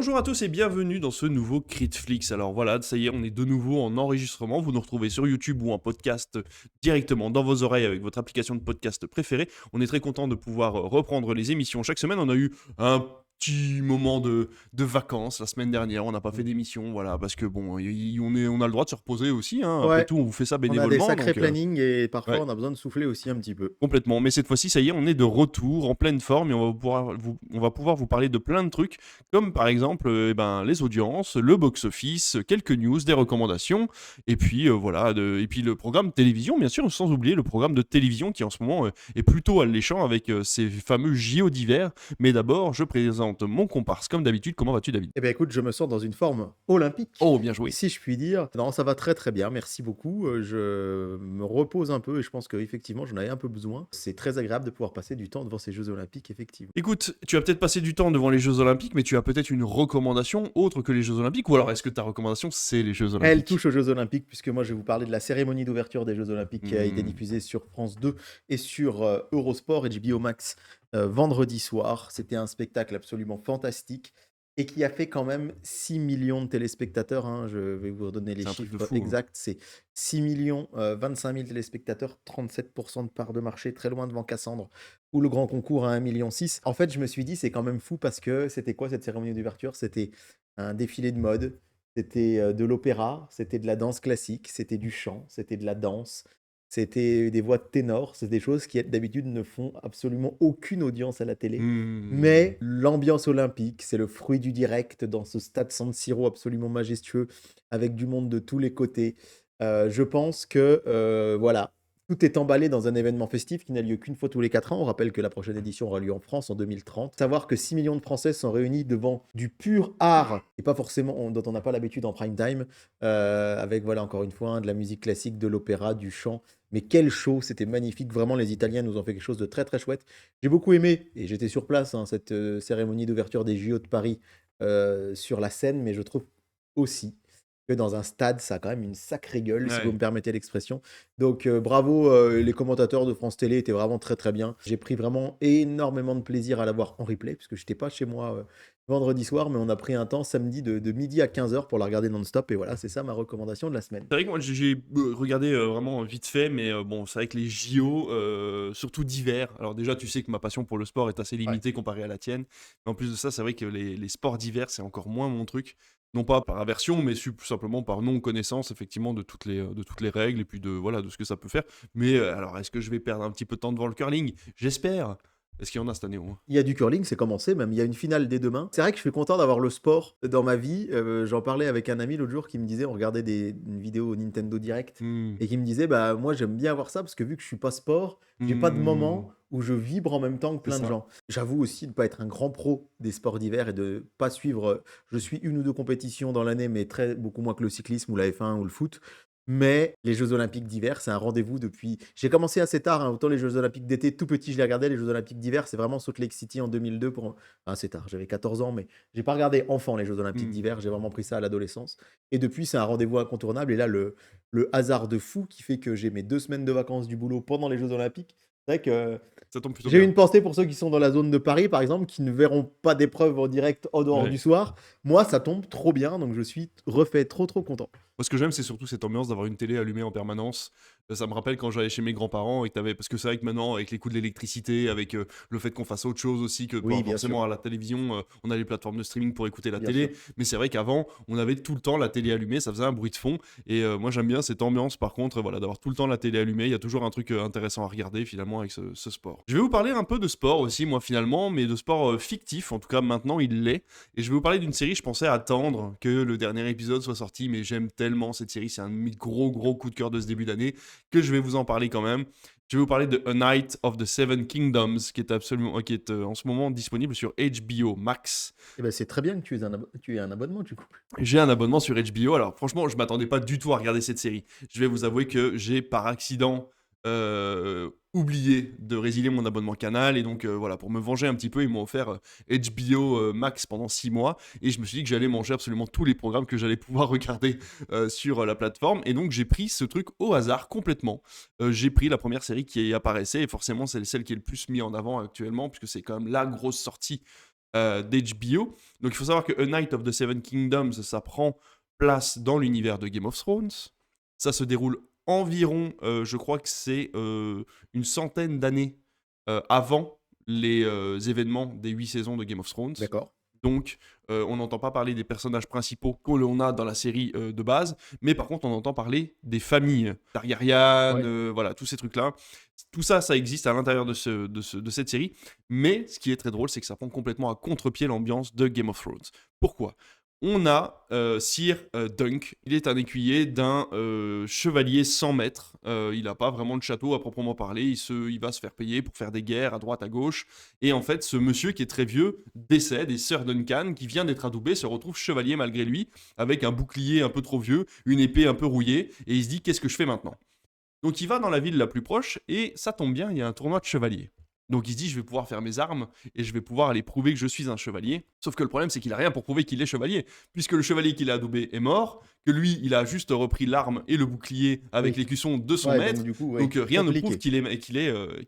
Bonjour à tous et bienvenue dans ce nouveau Critflix. Alors voilà, ça y est, on est de nouveau en enregistrement. Vous nous retrouvez sur YouTube ou en podcast directement dans vos oreilles avec votre application de podcast préférée. On est très content de pouvoir reprendre les émissions chaque semaine. On a eu un petit moment de vacances la semaine dernière. On n'a pas fait d'émission, voilà, parce que bon, on a le droit de se reposer aussi, hein. Après Ouais, tout, on vous fait ça on a des bénévolement, sacrés donc plannings et parfois ouais. on a besoin de souffler aussi un petit peu. Complètement, mais cette fois-ci, ça y est, on est de retour en pleine forme et on va pouvoir vous parler de plein de trucs, comme par exemple les audiences, le box-office, quelques news, des recommandations, et puis voilà, et puis le programme télévision, bien sûr, sans oublier le programme de télévision qui en ce moment est plutôt alléchant avec ces fameux JO d'hiver. Mais d'abord, je présente mon comparse, comme d'habitude. Comment vas-tu, David? Eh bien écoute, je me sens dans une forme olympique, Oh, bien joué. si je puis dire. Non, ça va très très bien, merci beaucoup. Je me repose un peu et je pense qu'effectivement j'en avais un peu besoin. C'est très agréable de pouvoir passer du temps devant ces Jeux olympiques, effectivement. Écoute, tu as peut-être passé du temps devant les Jeux Olympiques, mais tu as peut-être une recommandation autre que les Jeux Olympiques, ou alors est-ce que ta recommandation, c'est les Jeux Elle Olympiques? touche aux Jeux olympiques puisque moi je vais vous parler de la cérémonie d'ouverture des Jeux olympiques qui a été Hmm. diffusée sur France 2 et sur Eurosport et HBO Max vendredi soir. C'était un spectacle absolument fantastique et qui a fait quand même 6 millions de téléspectateurs, hein. Je vais vous redonner les C'est un truc de chiffres fou, hein. exacts. C'est 6 millions 25 000 téléspectateurs, 37% de part de marché, très loin devant Cassandre ou le grand concours à 1,6 million. En fait, je me suis dit, c'est quand même fou parce que c'était quoi cette cérémonie d'ouverture? C'était un défilé de mode, c'était, de l'opéra, c'était de la danse classique, c'était du chant, c'était de la danse, c'était des voix de ténor. C'est des choses qui, d'habitude, ne font absolument aucune audience à la télé. Hmm. Mais l'ambiance olympique, c'est le fruit du direct dans ce stade San Siro absolument majestueux, avec du monde de tous les côtés. Je pense que, voilà, tout est emballé dans un événement festif qui n'a lieu qu'une fois tous les 4 ans. On rappelle que la prochaine édition aura lieu en France en 2030. Savoir que 6 millions de Français sont réunis devant du pur art et pas forcément dont on n'a pas l'habitude en prime time, avec voilà encore une fois, hein, de la musique classique, de l'opéra, du chant. Mais quel show, c'était magnifique. Vraiment, les Italiens nous ont fait quelque chose de très très chouette. J'ai beaucoup aimé, et j'étais sur place, hein, cette cérémonie d'ouverture des JO de Paris sur la scène, mais je trouve aussi que dans un stade, ça a quand même une sacrée gueule, si vous Ouais. me permettez l'expression. Donc bravo, les commentateurs de France Télé étaient vraiment très très bien. J'ai pris vraiment énormément de plaisir à la voir en replay, puisque j'étais pas chez moi vendredi soir, mais on a pris un temps samedi de midi à 15 heures pour la regarder non-stop. Et voilà, c'est ça ma recommandation de la semaine. C'est vrai que moi j'ai regardé vraiment vite fait, mais bon, c'est vrai que les JO, surtout d'hiver. Alors déjà, tu sais que ma passion pour le sport est assez Ouais. limitée comparée à la tienne. Mais en plus de ça, c'est vrai que les sports d'hiver, c'est encore moins mon truc. Non pas par aversion, mais simplement par non-connaissance, effectivement, de toutes les règles et puis voilà, de ce que ça peut faire. Mais alors, est-ce que je vais perdre un petit peu de temps devant le curling? J'espère. Est-ce qu'il y en a cette année au moins? Il y a du curling, c'est commencé même, il y a une finale dès demain. C'est vrai que je suis content d'avoir le sport dans ma vie, j'en parlais avec un ami l'autre jour qui me disait on regardait une vidéo Nintendo Direct Hmm. et qui me disait: «Bah, moi j'aime bien voir ça parce que vu que je suis pas sport, j'ai pas de Hmm. moment où je vibre en même temps que C'est plein de ça. gens». J'avoue aussi de pas être un grand pro des sports d'hiver et de pas suivre, je suis une ou 2 compétitions dans l'année, mais beaucoup moins que le cyclisme ou la F1 ou le foot. Mais les Jeux olympiques d'hiver, c'est un rendez-vous depuis j'ai commencé assez tard, hein, autant les Jeux olympiques d'été, tout petit, je les regardais. Les Jeux olympiques d'hiver, c'est vraiment Salt Lake City en 2002 pour assez tard, j'avais 14 ans, mais j'ai pas regardé enfant les Jeux olympiques Hmm. d'hiver, j'ai vraiment pris ça à l'adolescence et depuis, c'est un rendez-vous incontournable et là, le hasard de fou qui fait que j'ai mes 2 semaines de vacances du boulot pendant les Jeux olympiques. C'est vrai que Ça tombe plutôt j'ai bien. une pensée pour ceux qui sont dans la zone de Paris, par exemple, qui ne verront pas d'épreuve en direct en dehors Ouais. du soir. Moi, ça tombe trop bien, donc je suis refait trop, trop content. Moi, ce que j'aime, c'est surtout cette ambiance d'avoir une télé allumée en permanence. Ça me rappelle quand j'allais chez mes grands-parents et que t'avais parce que c'est vrai que maintenant, avec les coûts de l'électricité, avec, le fait qu'on fasse autre chose aussi que pas Oui, bien forcément sûr, à la télévision, on a les plateformes de streaming pour écouter la bien sûr. télé. Mais c'est vrai qu'avant, on avait tout le temps la télé allumée, ça faisait un bruit de fond et moi, j'aime bien cette ambiance par contre, voilà, d'avoir tout le temps la télé allumée. Il y a toujours un truc, intéressant à regarder finalement avec ce sport. Je vais vous parler un peu de sport aussi, moi, finalement, mais de sport, fictif. En tout cas, maintenant, il l'est et je vais vous parler d'une série, je pensais attendre que le dernier épisode soit sorti, mais j'aime tellement cette série, c'est un de mes gros, gros coups de cœur de ce début d'année, que je vais vous en parler quand même. Je vais vous parler de A Night of the Seven Kingdoms, qui est en ce moment disponible sur HBO Max. Eh ben, c'est très bien que tu aies un abonnement, du coup. J'ai un abonnement sur HBO. Alors, franchement, je m'attendais pas du tout à regarder cette série. Je vais vous avouer que j'ai par accident oublié de résilier mon abonnement Canal. Et donc, voilà, pour me venger un petit peu, ils m'ont offert HBO Max pendant 6 mois. Et je me suis dit que j'allais manger absolument tous les programmes que j'allais pouvoir regarder sur la plateforme. Et donc, j'ai pris ce truc au hasard complètement. J'ai pris la première série qui apparaissait. Et forcément, c'est celle qui est le plus mise en avant actuellement, puisque c'est quand même la grosse sortie d'HBO. Donc il faut savoir que A Night of the Seven Kingdoms, ça prend place dans l'univers de Game of Thrones. Ça se déroule environ, je crois que c'est une centaine d'années avant les événements des 8 saisons de Game of Thrones. D'accord. Donc, on n'entend pas parler des personnages principaux que l'on a dans la série de base, mais par contre, on entend parler des familles Targaryen, Ouais. voilà, tous ces trucs-là. Tout ça, ça existe à l'intérieur de cette série, mais ce qui est très drôle, c'est que ça prend complètement à contre-pied l'ambiance de Game of Thrones. Pourquoi? On a Sir Dunk, il est un écuyer d'un chevalier sans maître. Il n'a pas vraiment de château à proprement parler, il va se faire payer pour faire des guerres à droite, à gauche. Et en fait, ce monsieur qui est très vieux décède et Sir Duncan, qui vient d'être adoubé, se retrouve chevalier malgré lui, avec un bouclier un peu trop vieux, une épée un peu rouillée, et il se dit qu'est-ce que je fais maintenant? Donc il va dans la ville la plus proche et ça tombe bien, il y a un tournoi de chevaliers. Donc il se dit je vais pouvoir faire mes armes et je vais pouvoir aller prouver que je suis un chevalier. Sauf que le problème c'est qu'il a rien pour prouver qu'il est chevalier, puisque le chevalier qu'il a adoubé est mort, que lui il a juste repris l'arme et le bouclier avec Oui. l'écusson de son Ouais, donc maître. du coup, Donc oui, rien ne prouve compliqué.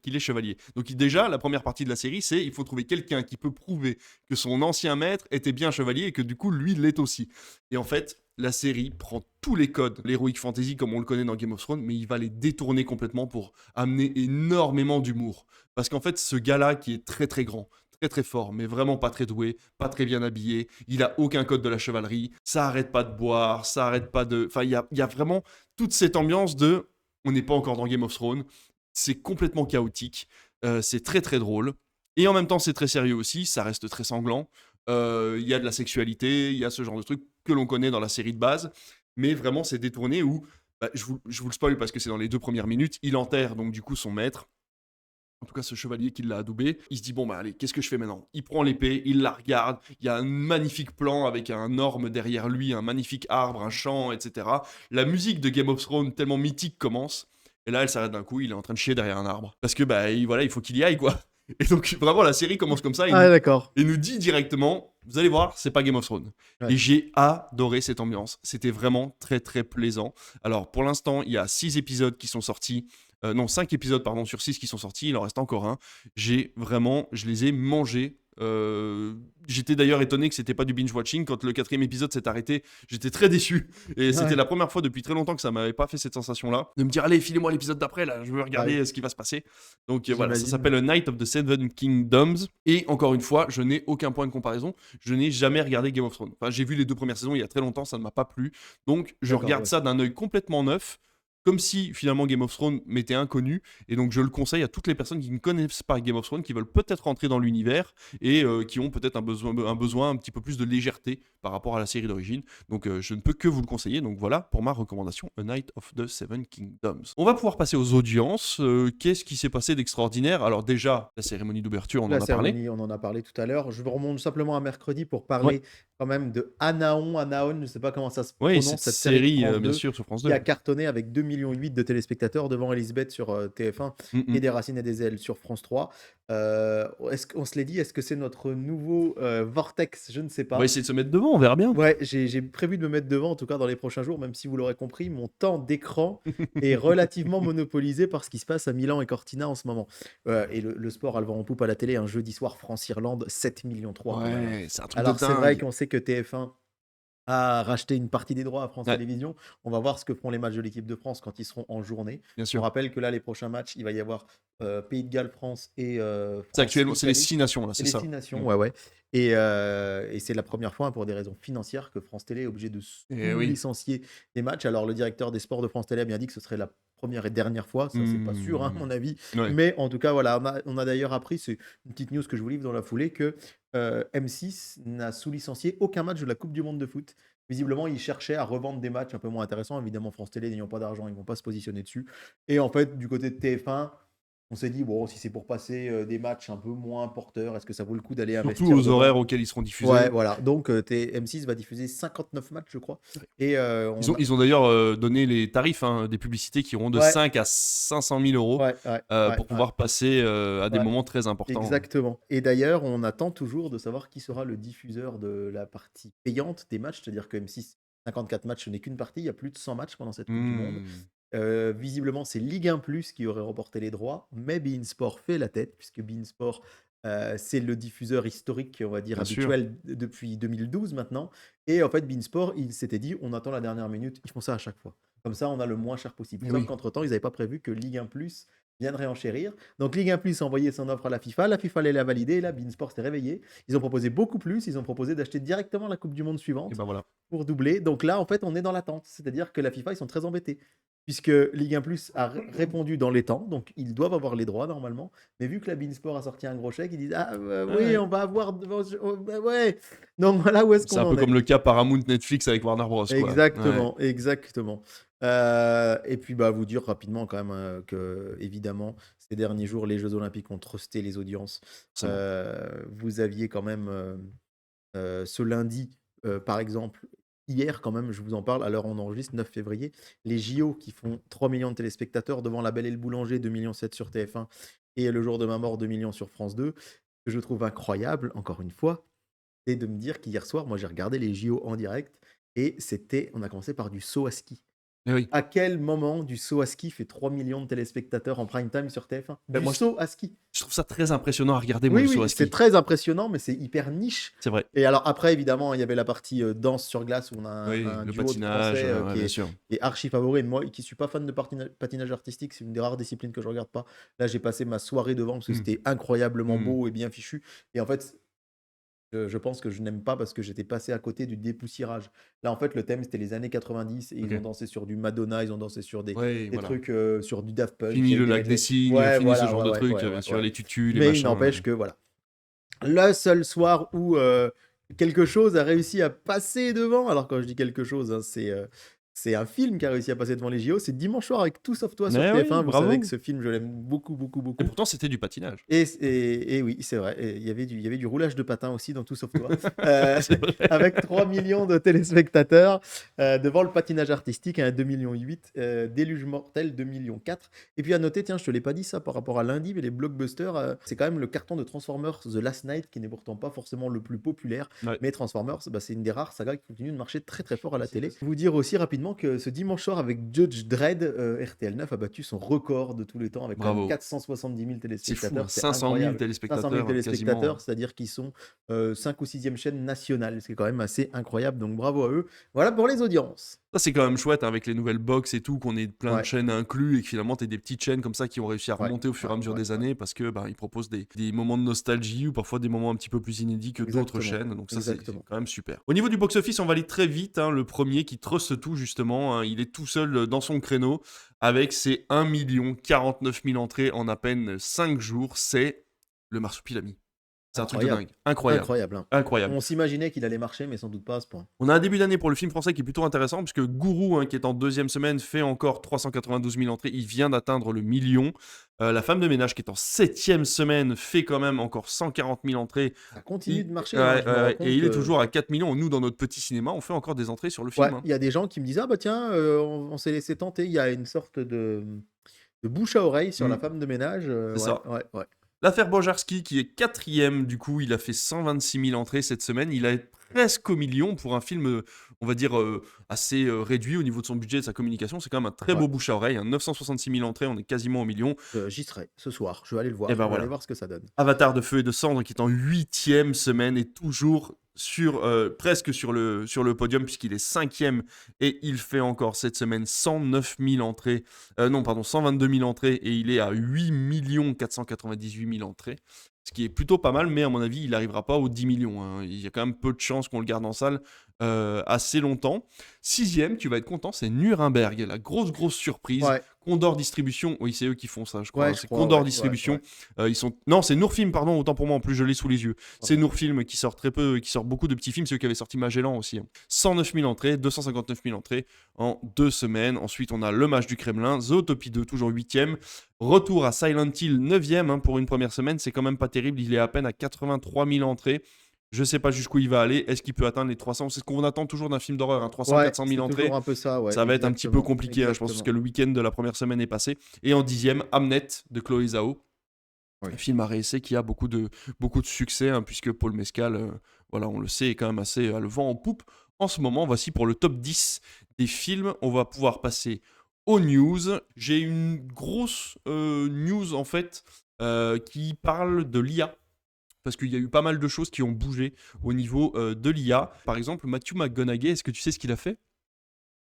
qu'il est chevalier. Donc déjà la première partie de la série c'est il faut trouver quelqu'un qui peut prouver que son ancien maître était bien chevalier et que du coup lui l'est aussi. Et en fait la série prend tous les codes, l'heroic fantasy comme on le connaît dans Game of Thrones, mais il va les détourner complètement pour amener énormément d'humour. Parce qu'en fait, ce gars-là qui est très très grand, très très fort, mais vraiment pas très doué, pas très bien habillé, il a aucun code de la chevalerie, ça arrête pas de boire, ça arrête pas de... Enfin, il y a vraiment toute cette ambiance de... On n'est pas encore dans Game of Thrones, c'est complètement chaotique, c'est très très drôle, et en même temps c'est très sérieux aussi, ça reste très sanglant, il y a de la sexualité, il y a ce genre de trucs que l'on connaît dans la série de base, mais vraiment c'est détourné où, bah, je vous le spoil parce que c'est dans les 2 premières minutes, il enterre donc du coup son maître, en tout cas ce chevalier qui l'a adoubé, il se dit bon bah allez, qu'est-ce que je fais maintenant? Il prend l'épée, il la regarde, il y a un magnifique plan avec un orme derrière lui, un magnifique arbre, un champ, etc. La musique de Game of Thrones tellement mythique commence, et là elle s'arrête d'un coup, il est en train de chier derrière un arbre. Parce que bah voilà, il faut qu'il y aille quoi. Et donc vraiment la série commence comme ça Ah, d'accord. et nous dit directement, vous allez voir, c'est pas Game of Thrones. Ouais. Et j'ai adoré cette ambiance. C'était vraiment très très plaisant. Alors pour l'instant, il y a 6 épisodes qui sont sortis. Non, 5 épisodes pardon sur 6 qui sont sortis. Il en reste encore un. Je les ai mangés. J'étais d'ailleurs étonné que c'était pas du binge watching quand le 4e épisode s'est arrêté. J'étais très déçu et c'était Ouais. la première fois depuis très longtemps que ça m'avait pas fait cette sensation là de me dire allez filez-moi l'épisode d'après là, je veux Ah oui, regarder ce qui va se passer. Donc voilà, ça j'imagine. s'appelle A Night of the Seven Kingdoms. Et encore une fois, je n'ai aucun point de comparaison. Je n'ai jamais regardé Game of Thrones. Enfin, j'ai vu les 2 premières saisons il y a très longtemps, ça ne m'a pas plu. Donc je D'accord, regarde ouais. ça d'un œil complètement neuf, comme si finalement Game of Thrones m'était inconnu. Et donc je le conseille à toutes les personnes qui ne connaissent pas Game of Thrones, qui veulent peut-être rentrer dans l'univers et qui ont peut-être un besoin un petit peu plus de légèreté par rapport à la série d'origine. Donc je ne peux que vous le conseiller. Donc voilà pour ma recommandation, A Night of the Seven Kingdoms. On va pouvoir passer aux audiences. Qu'est-ce qui s'est passé d'extraordinaire? Alors déjà, la cérémonie d'ouverture, on La en a parlé. cérémonie, on en a parlé tout à l'heure. Je remonte simplement à mercredi pour Ouais. parler quand même de Anaon, je ne sais pas comment ça se Oui, prononce, cette cette série de série, France bien 2 sûr, sur France qui 2. a cartonné avec 2,8 millions de téléspectateurs devant Elisabeth sur, TF1 Mm, et mm. Des Racines et des Ailes sur France 3. Est-ce qu'on se l'est dit, est-ce que c'est notre nouveau, Vortex? Je ne sais On va pas. essayer de se mettre devant, on verra bien. Ouais, j'ai prévu de me mettre devant, en tout cas dans les prochains jours, même si vous l'aurez compris, mon temps d'écran est relativement monopolisé par ce qui se passe à Milan et Cortina en ce moment. Et le sport a le vent en poupe à la télé, un jeudi soir France-Irlande, 7,3 millions quand même, hein. Ouais, c'est un truc de Alors c'est vrai dingue. qu'on sait que TF1 a racheté une partie des droits à France Ouais, Télévisions. On va voir ce que feront les matchs de l'équipe de France quand ils seront en journée. bien On sûr. rappelle que là, les prochains matchs, il va y avoir Pays de Galles, France et C'est les France-Italie. 6 nations, là, C'est c'est les ça. 6 nations, Mm. ouais, ouais. Et c'est la première fois, hein, pour des raisons financières, que France Télé est obligé de Eh oui. sous-licencier des matchs. Alors, le directeur des sports de France Télé a bien dit que ce serait la première et dernière fois. Ça, c'est pas sûr, hein, à Mm. mon avis. Ouais. Mais en tout cas, voilà, on a d'ailleurs appris, c'est une petite news que je vous livre dans la foulée, que M6 n'a sous-licencié aucun match de la Coupe du monde de foot. Visiblement, ils cherchaient à revendre des matchs un peu moins intéressants. Évidemment, France Télé n'ayant pas d'argent, ils vont pas se positionner dessus. Et en fait, du côté de TF1, on s'est dit, bon, si c'est pour passer des matchs un peu moins porteurs, est-ce que ça vaut le coup d'aller Surtout investir aux dedans? horaires auxquels ils seront Ouais, diffusés. voilà. Donc, M6 va diffuser 59 matchs, je crois. Et Ils on ont, a... ils ont d'ailleurs donné les tarifs hein, des publicités qui iront de Ouais, 5 à 500 000 euros ouais, ouais, ouais, pour ouais, pouvoir passer à des ouais. moments très importants. Exactement. Et d'ailleurs, on attend toujours de savoir qui sera le diffuseur de la partie payante des matchs. C'est-à-dire que M6, 54 matchs, ce n'est qu'une partie. Il y a plus de 100 matchs pendant cette Coupe du Monde. Hmm. Visiblement, c'est Ligue 1 Plus qui aurait remporté les droits, mais beIN Sport fait la tête, puisque beIN Sport C'est le diffuseur historique, on va dire, Bien sûr. habituel depuis 2012 maintenant. Et en fait, beIN Sport, ils s'étaient dit: «On attend la dernière minute». Ils font ça à chaque fois. Comme ça, on a le moins cher possible. Sauf Oui. qu'entre-temps, ils n'avaient pas prévu que Ligue 1+ viendrait enchérir. Donc Ligue 1+ a envoyé son offre à la FIFA. La FIFA allait la valider. Et là, beIN Sport s'est réveillé. Ils ont proposé beaucoup plus. Ils ont proposé d'acheter directement la coupe du monde Et suivante ben voilà. pour doubler. Donc là, en fait, on est dans l'attente. C'est-à-dire que la FIFA, ils sont très embêtés. Puisque Ligue 1+ a répondu dans les temps, donc ils doivent avoir les droits normalement. Mais vu que la beIN Sport a sorti un gros chèque, ils disent: «Ah, oui, Ouais. on va avoir oh, bah, ouais». Donc voilà où est-ce C'est qu'on un peu en est. comme le cas Paramount Netflix avec Warner Bros, quoi. Ouais, Exactement, exactement. Et puis, bah, vous dire rapidement quand même, qu'évidemment, ces derniers jours, les jeux olympiques ont trusté les audiences. forcément. Vous aviez quand même, ce lundi, par exemple, hier quand même, je vous en parle, à l'heure où on enregistre, 9 février, les JO qui font 3 millions de téléspectateurs devant La Belle et le Boulanger, 2,7 millions sur TF1 et Le Jour de ma mort, 2 millions sur France 2. Ce que je trouve incroyable, encore une fois, c'est de me dire qu'hier soir, moi, j'ai regardé les JO en direct et on a commencé par du saut à ski. Eh oui. À quel moment du saut à ski fait 3 millions de téléspectateurs en prime time sur TF1? Du Moi, saut à ski. je trouve ça très impressionnant à regarder, moi, Oui, le saut oui, à c'est ski. très impressionnant, mais c'est hyper niche. C'est vrai. Et alors après, évidemment, il y avait la partie, danse sur glace où on a Oui, un le duo de patinage, Français, ouais, bien sûr. qui est archi favori. Et moi qui suis pas fan de patinage artistique, c'est une des rares disciplines que je regarde pas. Là, j'ai passé ma soirée devant parce que Mmh. c'était incroyablement Mmh. beau et bien fichu. Et en fait, je pense que je n'aime pas parce que j'étais passé à côté du dépoussiérage. Là, en fait, le thème, c'était les années 90 et ils ont OK. dansé sur du Madonna, ils ont dansé sur Ouais, des voilà. trucs, sur du Daft Punk. Il Fini y a eu le des lac des cygnes, ouais, fini ce voilà, genre ouais, de ouais, trucs, ouais, bien ouais, sûr, ouais. les tutus, les Mais il machins, n'empêche que voilà. Le seul soir où, quelque chose a réussi à passer devant, alors quand je dis quelque chose, hein, c'est un film qui a réussi à passer devant les JO, c'est Dimanche soir avec Tout sauf toi sur Mais oui, TF1. Vous savez que bravo! ce film, je l'aime beaucoup, beaucoup, Et beaucoup. pourtant, c'était du patinage. Et oui, c'est vrai, et il y avait du roulage de patins aussi dans Tout sauf toi, heu, C'est vrai. avec 3 millions de téléspectateurs, devant le patinage artistique à 2,8 millions, Déluge mortel 2,4 millions. Et puis à noter, tiens, je te l'ai pas dit ça par rapport à lundi, mais les blockbusters, c'est quand même le carton de Transformers: The Last Knight qui n'est pourtant pas forcément le plus populaire, Ouais. mais Transformers, bah, c'est une des rares sagas qui continue de marcher très, très fort à la télé. Vous dire aussi rapidement que ce dimanche soir avec Judge Dredd, RTL9 a battu son record de tous les temps avec quand même Bravo. 470 000 C'est fou, hein, téléspectateurs, c'est 500 000 incroyable. 500 000 téléspectateurs, quasiment, téléspectateurs, c'est-à-dire qu'ils sont, 5 ou 6e chaîne nationale, ce qui est quand même assez incroyable, donc bravo à eux. Voilà pour les audiences. Ça, c'est quand même chouette avec les nouvelles box et tout, qu'on ait plein de Ouais, chaînes inclus et que finalement, tu des petites chaînes comme ça qui ont réussi à ouais, remonter au fur et ouais, à mesure ouais, des ouais. années parce que, ils proposent des moments de nostalgie ou parfois des moments un petit peu plus inédits que d'autres Exactement, chaînes. Donc ça, c'est exactement. quand même super. Au niveau du box-office, on va aller très vite, hein. Le premier qui truste tout, justement, hein, il est tout seul dans son créneau avec ses 1 049 000 entrées en à peine 5 jours. C'est le Marsupilami. C'est un truc de Incroyable, dingue. Incroyable. incroyable, hein. Incroyable. On s'imaginait qu'il allait marcher, mais sans doute pas à ce point. On a un début d'année pour le film français qui est plutôt intéressant, puisque Gourou, hein, qui est en deuxième semaine, fait encore 392 000 entrées. Il vient d'atteindre le million. La femme de ménage, qui est en septième semaine, fait quand même encore 140 000 entrées. Ça continue de Ouais, marcher, hein, je me rends et compte il est que toujours à 4 millions. Nous, dans notre petit cinéma, on fait encore des entrées sur le ouais, film, hein. il y a des gens qui me disent: «Ah bah tiens, on s'est laissé tenter». Il y a une sorte de bouche à oreille sur la Mm, femme de ménage, c'est ouais, ça. ouais, ouais. L'affaire Bojarski, qui est quatrième, du coup, il a fait 126 000 entrées cette semaine. Il est presque au million pour un film, on va dire, assez réduit au niveau de son budget et de sa communication. C'est quand même un très Ouais. beau bouche à oreille, hein. 966 000 entrées, on est quasiment au million. J'y serai ce soir, je vais aller le Et voir, ben je vais aller voilà. voir ce que ça donne. Avatar de feu et de cendre qui est en huitième semaine et toujours presque sur le podium puisqu'il est cinquième et il fait encore cette semaine 109 000 entrées, non pardon 122 000 entrées et il est à 8 498 000 entrées, ce qui est plutôt pas mal, mais à mon avis il n'arrivera pas aux 10 millions, hein. Il y a quand même peu de chances qu'on le garde en salle assez longtemps. Sixième, tu vas être content, c'est Nuremberg, la grosse surprise. Ouais, Condor Distribution, oui c'est eux qui font ça je crois, ouais, hein. je C'est crois, Condor ouais, ouais, Distribution. ouais. Ils sont... Non, c'est Nourfilm, pardon, autant pour moi, en plus je l'ai sous les yeux. Ouais, C'est Nourfilm qui sort très peu, qui sort beaucoup de petits films, ceux qui avaient sorti Magellan aussi, hein. 109 000 entrées, 259 000 entrées en 2 semaines. Ensuite, on a Le Mage du Kremlin, Zootopie 2, toujours 8e. Retour à Silent Hill, 9e, hein, pour une première semaine, c'est quand même pas terrible, il est à peine à 83 000 entrées. Je sais pas jusqu'où il va aller, est-ce qu'il peut atteindre les 300? C'est ce qu'on attend toujours d'un film d'horreur, hein, 300, ouais, 400 000 c'est entrées. toujours un peu ça, ouais, Ça va être un petit peu exactement, compliqué, hein, je pense, parce que exactement. le week-end de la première semaine est passé. Et en 10e, Hamnet de Chloé Zhao. Un Oui. film à réessayer qui a beaucoup de succès, hein, puisque Paul Mescal, voilà, on le sait, est quand même assez à le vent en poupe en ce moment. Voici pour le top 10 des films. On va pouvoir passer aux news. J'ai une grosse news, en fait, qui parle de l'IA. parce qu'il y a eu pas mal de choses qui ont bougé au niveau de l'IA. Par exemple, Matthew McConaughey, est-ce que tu sais ce qu'il a fait?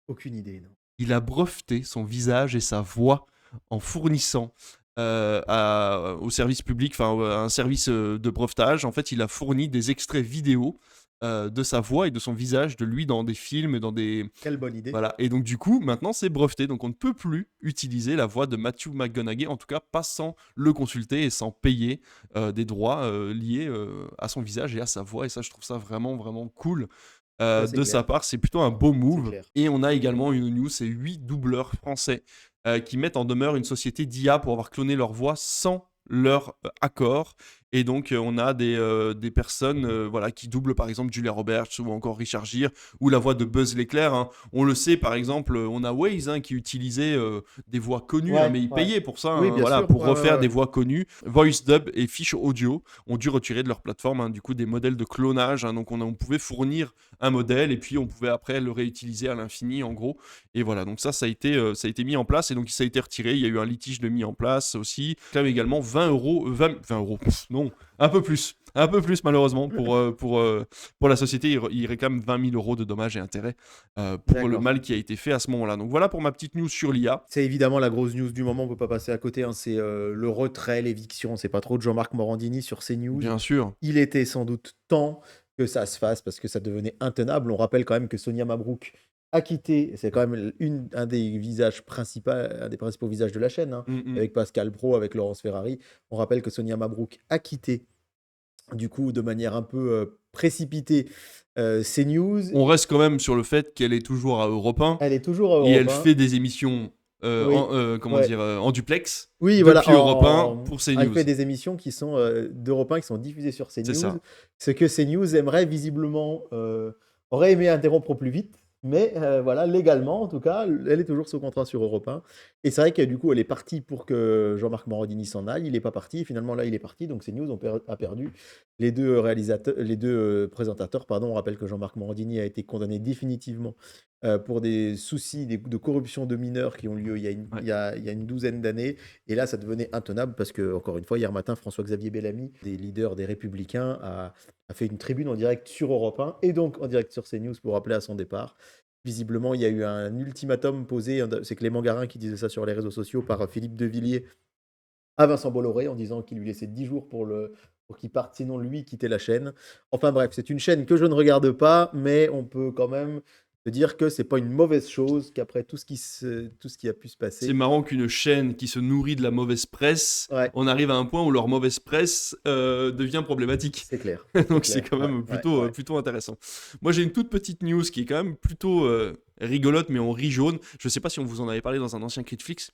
Aucune idée, non. Il a breveté son visage et sa voix en fournissant au service public, enfin à un service de brevetage. En fait, il a fourni des extraits vidéo de sa voix et de son visage, de lui dans des films, dans des... Quelle bonne idée. Voilà. Et donc, du coup, maintenant, c'est breveté. Donc, on ne peut plus utiliser la voix de Matthew McConaughey, en tout cas pas sans le consulter et sans payer des droits liés à son visage et à sa voix. Et ça, je trouve ça vraiment, vraiment cool. Ouais, c'est De sa clair, part, c'est plutôt un beau c'est move. clair. Et on a également une news, c'est 8 doubleurs français qui mettent en demeure une société d'IA pour avoir cloné leur voix sans leur accord. Et donc, on a des personnes voilà, qui doublent par exemple Julia Roberts ou encore Richard Gere ou la voix de Buzz l'éclair. Hein. On le sait, par exemple, on a Waze hein, qui utilisait des voix connues, hein, Ouais, mais il ouais. payait pour ça, Oui, hein, bien voilà, sûr. pour Ouais, ouais, refaire des ouais. voix connues. VoiceDub et Fish Audio ont dû retirer de leur plateforme hein, du coup des modèles de clonage. Hein, donc, on pouvait fournir un modèle et puis on pouvait après le réutiliser à l'infini en gros. Et voilà, donc ça a été mis en place et donc ça a été retiré. Il y a eu un litige de mis en place aussi. Il y a également 20 euros, 20 euros, non, un peu plus malheureusement pour la société. Il réclame 20 000 euros de dommages et intérêts pour le D'accord. mal qui a été fait à ce moment-là. Donc voilà pour ma petite news sur l'IA. C'est évidemment la grosse news du moment, on peut pas passer à côté, hein, c'est le retrait, l'éviction, c'est pas trop de Jean-Marc Morandini sur CNews. Bien sûr. Il était sans doute temps que ça se fasse parce que ça devenait intenable. On rappelle quand même que Sonia Mabrouk a quitté, c'est quand même un des visages principaux, un des principaux visages de la chaîne, hein, Mm, mm. avec Pascal Pro, avec Laurence Ferrari. On rappelle que Sonia Mabrouk a quitté, du coup, de manière un peu précipitée, CNews. On reste quand même sur le fait qu'elle est toujours à Europe 1 Elle est toujours à et Europe elle 1. fait des émissions Oui, comment ouais. dire, en duplex Oui, voilà, depuis Europe 1 pour elle CNews. fait des émissions qui sont d'Europe 1 qui sont diffusées sur C'est CNews. ça. Ce que CNews aimerait visiblement, aurait aimé interrompre au plus vite, mais voilà, légalement en tout cas, elle est toujours sous contrat sur Europe 1. Et c'est vrai que du coup, elle est partie pour que Jean-Marc Morandini s'en aille. Il n'est pas parti. Finalement, là, il est parti. Donc CNews a perdu les deux réalisateurs, les deux présentateurs. Pardon, on rappelle que Jean-Marc Morandini a été condamné définitivement pour des soucis de corruption de mineurs qui ont lieu Ouais. il y a une douzaine d'années. Et là, ça devenait intenable parce que, encore une fois, hier matin, François-Xavier Bellamy, des leaders des Républicains, a fait une tribune en direct sur Europe 1 et donc en direct sur CNews pour appeler à son départ. Visiblement, il y a eu un ultimatum posé, c'est Clément Garin qui disait ça sur les réseaux sociaux, par Philippe Devilliers à Vincent Bolloré en disant qu'il lui laissait 10 jours pour qu'il parte, sinon lui quittait la chaîne. Enfin bref, c'est une chaîne que je ne regarde pas, mais on peut quand même se dire que c'est pas une mauvaise chose qu'après tout ce qui a pu se C'est passer. marrant qu'une chaîne qui se nourrit de la mauvaise presse, Ouais, on arrive à un point où leur mauvaise presse devient problématique. c'est clair. Donc c'est clair. quand Ouais, même ouais, plutôt, ouais. plutôt intéressant. Moi j'ai une toute petite news qui est quand même plutôt rigolote, mais on rit jaune. Je sais pas si on vous en avait parlé dans un ancien Critflix.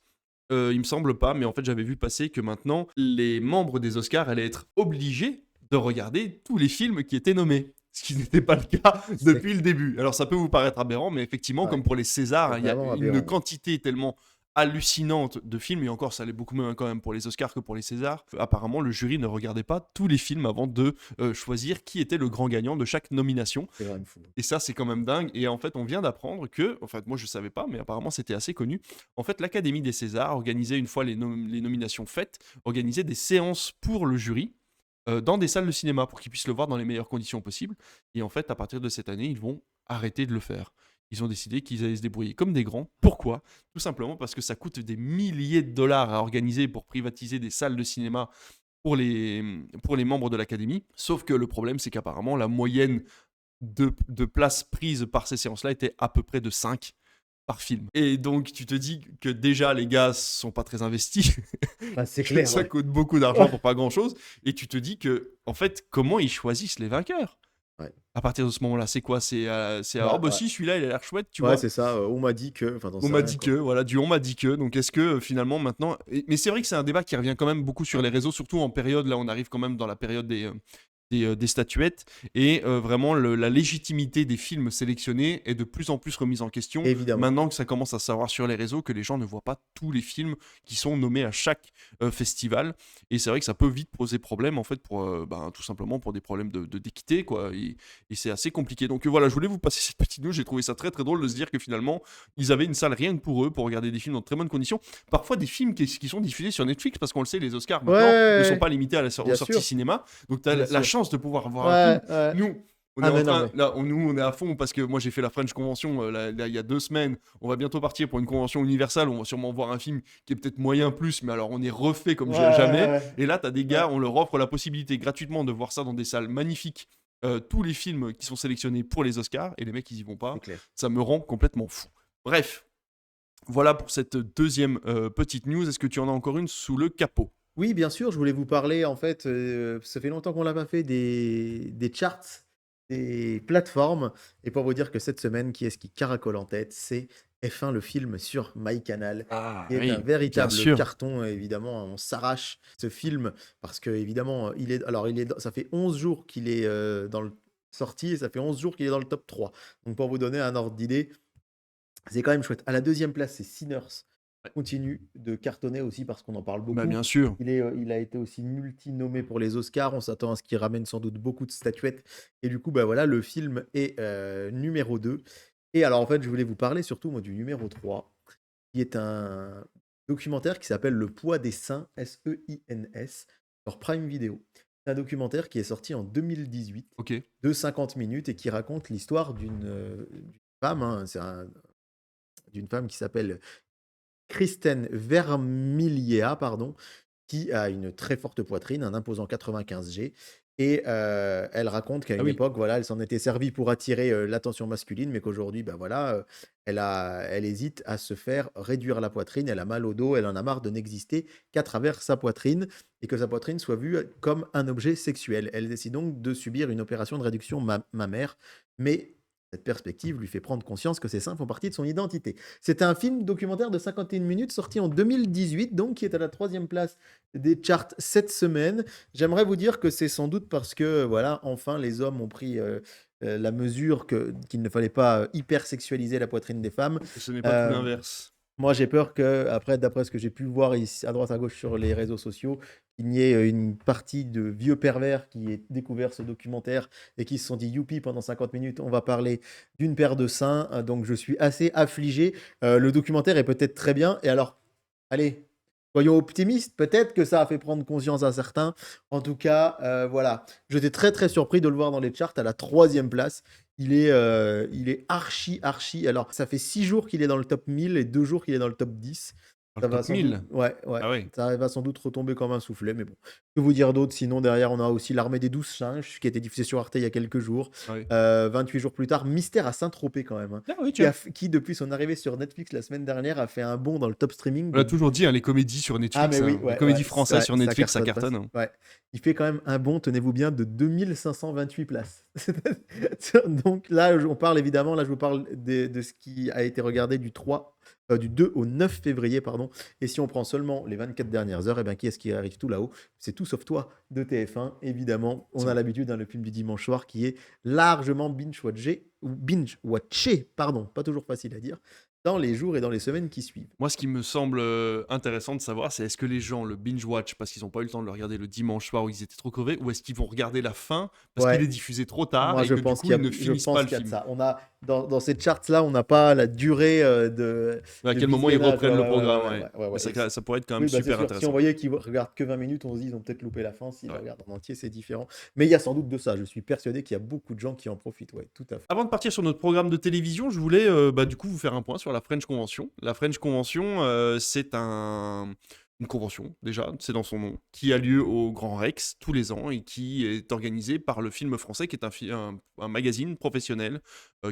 Il me semble pas, mais en fait j'avais vu passer que maintenant les membres des Oscars allaient être obligés de regarder tous les films qui étaient nommés. Ce qui n'était pas le cas C'est depuis le début. Alors ça peut vous paraître aberrant, mais effectivement, ouais, comme pour les Césars, c'est il y a vraiment une aberrant. quantité tellement hallucinante de films, et encore ça allait beaucoup moins quand même pour les Oscars que pour les Césars. Apparemment, le jury ne regardait pas tous les films avant de choisir qui était le grand gagnant de chaque nomination. C'est quand même fou. Et ça, c'est quand même dingue. Et en fait, on vient d'apprendre que, en fait, moi je savais pas, mais apparemment c'était assez connu. En fait, l'Académie des Césars organisait une fois les nominations faites, organisait des séances pour le jury dans des salles de cinéma pour qu'ils puissent le voir dans les meilleures conditions possibles. Et en fait, à partir de cette année, ils vont arrêter de le faire. Ils ont décidé qu'ils allaient se débrouiller comme des grands. Pourquoi? Tout simplement parce que ça coûte des milliers de dollars à organiser pour privatiser des salles de cinéma pour les membres de l'académie. Sauf que le problème, c'est qu'apparemment, la moyenne de places prises par ces séances-là était à peu près de 5 par film. Et donc, tu te dis que déjà, les gars sont pas très investis. Bah, c'est Que clair, ça ouais. coûte beaucoup d'argent pour pas grand-chose. Et tu te dis que, en fait, comment ils choisissent les vainqueurs? Ouais. À partir de ce moment-là, c'est quoi? Bah, bah ouais. si, celui-là, il a l'air chouette, tu Ouais, vois. c'est ça. On m'a dit que. Enfin, t'en On sais m'a rien, dit quoi. que, voilà, du on m'a dit que. Donc, est-ce que finalement, maintenant. Mais c'est vrai que c'est un débat qui revient quand même beaucoup sur les réseaux, surtout en période, là, on arrive quand même dans la période des des statuettes et vraiment la légitimité des films sélectionnés est de plus en plus remise en question. Évidemment. Maintenant que ça commence à se savoir sur les réseaux que les gens ne voient pas tous les films qui sont nommés à chaque festival. Et c'est vrai que ça peut vite poser problème, en fait, pour, tout simplement pour des problèmes d'équité, quoi. Et c'est assez compliqué. Donc voilà, je voulais vous passer cette petite news. J'ai trouvé ça très très drôle de se dire que finalement, ils avaient une salle rien que pour eux, pour regarder des films dans de très bonnes conditions. Parfois des films qui sont diffusés sur Netflix, parce qu'on le sait, les Oscars Ouais, maintenant ne ouais, sont ouais, pas limités à aux bien sorties sûr, cinéma. Donc tu as bien la sûr. chance de pouvoir voir un film. Ouais, ouais. Nous, on est Ah, en mais non, train, mais là, nous, on est à fond parce que moi j'ai fait la French Convention il y a 2 semaines. On va bientôt partir pour une convention universelle. On va sûrement voir un film qui est peut-être moyen plus, mais alors on est refait comme ouais, ouais, jamais. ouais. Et là, tu as des Ouais, gars, on leur offre la possibilité gratuitement de voir ça dans des salles magnifiques. Tous les films qui sont sélectionnés pour les Oscars, et les mecs ils y vont pas. c'est clair. Ça me rend complètement fou. Bref, voilà pour cette deuxième petite news. Est-ce que tu en as encore une sous le capot? Oui, bien sûr, je voulais vous parler, en fait, ça fait longtemps qu'on l'a pas fait, des charts, des plateformes. Et pour vous dire que cette semaine, qui est-ce qui caracole en tête? C'est F1 le film sur MyCanal, Ah qui est un oui, bien véritable sûr. carton. Évidemment, on s'arrache ce film parce qu'évidemment, ça fait 11 jours qu'il est dans le sorti et ça fait 11 jours qu'il est dans le top 3. Donc pour vous donner un ordre d'idée, c'est quand même chouette. À la deuxième place, c'est Sinners. Continue de cartonner aussi parce qu'on en parle Bah beaucoup. bien sûr. Il a été aussi multi-nommé pour les Oscars. On s'attend à ce qu'il ramène sans doute beaucoup de statuettes. Et du coup, bah voilà, le film est numéro 2. Et alors, en fait, je voulais vous parler surtout moi, du numéro 3, qui est un documentaire qui s'appelle Le poids des seins, Seins, sur Prime Video. C'est un documentaire qui est sorti en 2018, Ok. de 50 minutes, et qui raconte l'histoire d'une femme. Hein, d'une femme qui s'appelle Kristen Vermillier, pardon, qui a une très forte poitrine, un imposant 95 G. Et elle raconte qu'à Ah une oui. époque, voilà, elle s'en était servie pour attirer l'attention masculine, mais qu'aujourd'hui, bah voilà, elle hésite à se faire réduire la poitrine, elle a mal au dos, elle en a marre de n'exister qu'à travers sa poitrine et que sa poitrine soit vue comme un objet sexuel. Elle décide donc de subir une opération de réduction mammaire, mais cette perspective lui fait prendre conscience que ses seins font partie de son identité. C'est un film documentaire de 51 minutes sorti en 2018, donc qui est à la troisième place des charts cette semaine. J'aimerais vous dire que c'est sans doute parce que, voilà, enfin, les hommes ont pris la mesure qu'il ne fallait pas hyper sexualiser la poitrine des femmes. Ce n'est pas tout Euh, l'inverse. Moi, j'ai peur que, après, d'après ce que j'ai pu voir ici, à droite à gauche sur les réseaux sociaux, il y ait une partie de vieux pervers qui aient découvert ce documentaire et qui se sont dit youpi, pendant 50 minutes, on va parler d'une paire de seins. Donc, je suis assez affligé. Le documentaire est peut-être très bien. Et alors, allez, soyons optimistes. Peut-être que ça a fait prendre conscience à certains. En tout cas, voilà. J'étais très, très surpris de le voir dans les charts à la troisième place. Il est archi. Alors, ça fait 6 jours qu'il est dans le top 1000 et 2 jours qu'il est dans le top 10. Dans le Ça va top sans doute, 1000. ouais, ouais, Ah oui. ça va sans doute retomber comme un soufflet, mais bon. Que vous dire d'autre? Sinon, derrière, on a aussi L'Armée des 12 singes, qui a été diffusé sur Arte il y a quelques jours. Ah oui. 28 jours plus tard, Mystère à Saint-Tropez quand même, hein, Ah oui, qui, tiens. qui, depuis son arrivée sur Netflix la semaine dernière, a fait un bond dans le top streaming On l'a de... toujours dit, hein, les comédies sur Ah, mais Netflix, oui, les ouais, comédies ouais, françaises sur Netflix, ça cartonne. cartonne, hein. Ouais. Il fait quand même un bond, tenez-vous bien, de 2528 places. Donc là, on parle évidemment, là je vous parle de ce qui a été regardé du 2 au 9 février, pardon. Et si on prend seulement les 24 dernières heures, et bien qui est-ce qui arrive tout là-haut? C'est Tout sauf toi de TF1, évidemment. On C'est a vrai. l'habitude, le film du dimanche soir qui est largement binge-watché, pardon, pas toujours facile à dire, dans les jours et dans les semaines qui suivent. Moi, ce qui me semble intéressant de savoir, c'est est-ce que les gens le binge-watch parce qu'ils n'ont pas eu le temps de le regarder le dimanche soir où ils étaient trop crevés, ou est-ce qu'ils vont regarder la fin parce qu'il Ouais. est diffusé trop tard Moi, et je que du pense coup, qu'il y ils a, ne je finissent pense pas le qu'il y a de film. ça. On a dans ces charts-là, on n'a pas la durée À de quel moment ils visionnage. reprennent Ouais, le ouais, ouais, programme, ouais, ouais. ouais, ouais, ouais. Ça pourrait être quand même Oui, bah, c'est super sûr. Si on intéressant. voyait qu'ils regardent que 20 minutes, on se dit ils ont peut-être loupé la fin. S'ils le Ouais. regardent en entier, c'est différent. Mais il y a sans doute de ça. Je suis persuadé qu'il y a beaucoup de gens qui en profitent. Ouais, tout à fait. Avant de partir sur notre programme de télévision, je voulais du coup vous faire un point sur la French Convention. La French Convention, c'est une convention, déjà, c'est dans son nom, qui a lieu au Grand Rex tous les ans et qui est organisée par le Film Français, qui est un magazine professionnel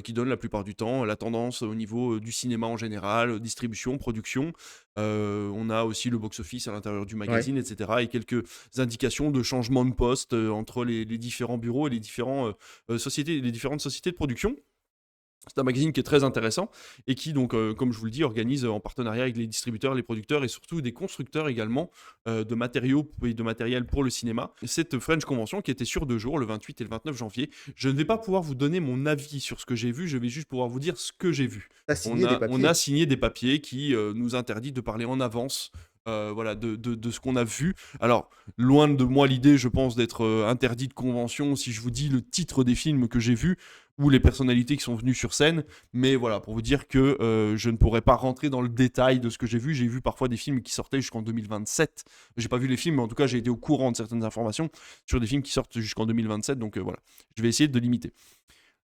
qui donne la plupart du temps la tendance au niveau du cinéma en général, distribution, production. On a aussi le box-office à l'intérieur du Ouais. magazine, etc. Et quelques indications de changement de poste entre les différents bureaux et les différentes sociétés de production. C'est un magazine qui est très intéressant et qui donc, comme je vous le dis, organise, en partenariat avec les distributeurs, les producteurs et surtout des constructeurs également, de matériaux et de matériel pour le cinéma. Cette French Convention qui était sur 2 jours, le 28 et le 29 janvier. Je ne vais pas pouvoir vous donner mon avis sur ce que j'ai vu, je vais juste pouvoir vous dire ce que j'ai vu. Tu signé des On a papiers? signé des papiers qui, nous interdit de parler en avance, voilà, de ce qu'on a vu. Alors, loin de moi l'idée, je pense, d'être, interdit de convention si je vous dis le titre des films que j'ai vus ou les personnalités qui sont venues sur scène. Mais voilà, pour vous dire que je ne pourrais pas rentrer dans le détail de ce que j'ai vu. J'ai vu parfois des films qui sortaient jusqu'en 2027. J'ai pas vu les films, mais en tout cas, j'ai été au courant de certaines informations sur des films qui sortent jusqu'en 2027. Donc voilà, je vais essayer de limiter.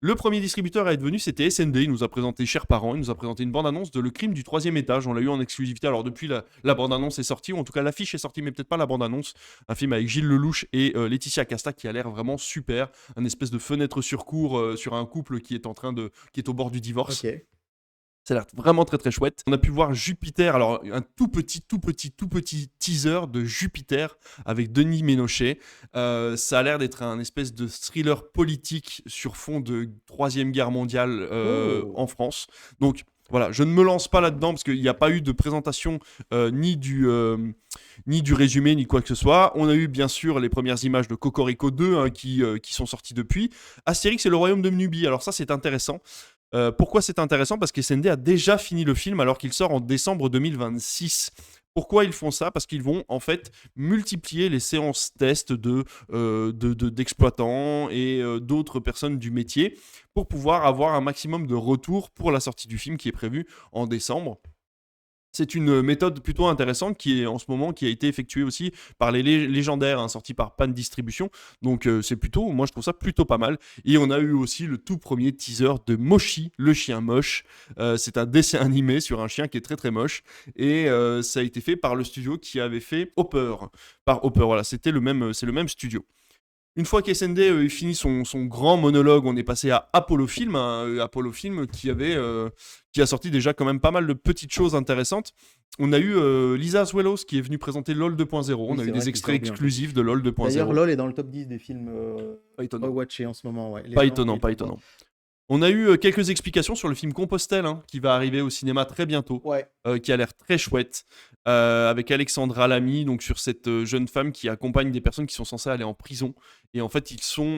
Le premier distributeur à être venu, c'était SND. Il nous a présenté Chers Parents. Il nous a présenté une bande-annonce de Le Crime du troisième étage. On l'a eu en exclusivité. Alors, depuis, la bande-annonce est sortie, ou en tout cas, l'affiche est sortie, mais peut-être pas la bande-annonce. Un film avec Gilles Lelouch et Laetitia Casta qui a l'air vraiment super. Un espèce de fenêtre sur cour sur un couple qui est qui est au bord du divorce. OK. Ça a l'air vraiment très très chouette. On a pu voir Jupiter, alors un tout petit teaser de Jupiter avec Denis Ménochet. Ça a l'air d'être un espèce de thriller politique sur fond de Troisième Guerre mondiale Oh! en France. Donc voilà, je ne me lance pas là-dedans parce qu'il n'y a pas eu de présentation ni du résumé ni quoi que ce soit. On a eu bien sûr les premières images de Cocorico 2 hein, qui sont sorties depuis. Astérix et le Royaume de Nubie, alors ça c'est intéressant. Pourquoi c'est intéressant? Parce que SND a déjà fini le film alors qu'il sort en décembre 2026. Pourquoi ils font ça? Parce qu'ils vont en fait multiplier les séances tests d'exploitants et d'autres personnes du métier pour pouvoir avoir un maximum de retours pour la sortie du film qui est prévue en décembre. C'est une méthode plutôt intéressante qui est en ce moment qui a été effectuée aussi par les légendaires, hein, sortis par Pan Distribution. Donc c'est plutôt, moi je trouve ça plutôt pas mal. Et on a eu aussi le tout premier teaser de Moshi, le chien moche. C'est un dessin animé sur un chien qui est très très moche. Et ça a été fait par le studio qui avait fait Hopper. Par Hopper, voilà, c'est le même studio. Une fois qu'SND finit son grand monologue, on est passé à Apollo Film, hein, Apollo Film qui a sorti déjà quand même pas mal de petites choses intéressantes. On a eu Lisa Azuelos qui est venue présenter LOL 2.0. Oui, On a eu c'est vrai des qu'il extraits sort bien. exclusifs de LOL D'ailleurs, 2.0. LOL est dans le top 10 des films, Pas étonnant. rewatchés en ce moment, ouais. Les Pas gens étonnant, ils pas font pas. étonnant. On a eu quelques explications sur le film Compostelle, hein, qui va arriver au cinéma très bientôt, Ouais. qui a l'air très chouette, avec Alexandra Lamy, donc sur cette jeune femme qui accompagne des personnes qui sont censées aller en prison. Et en fait, ils sont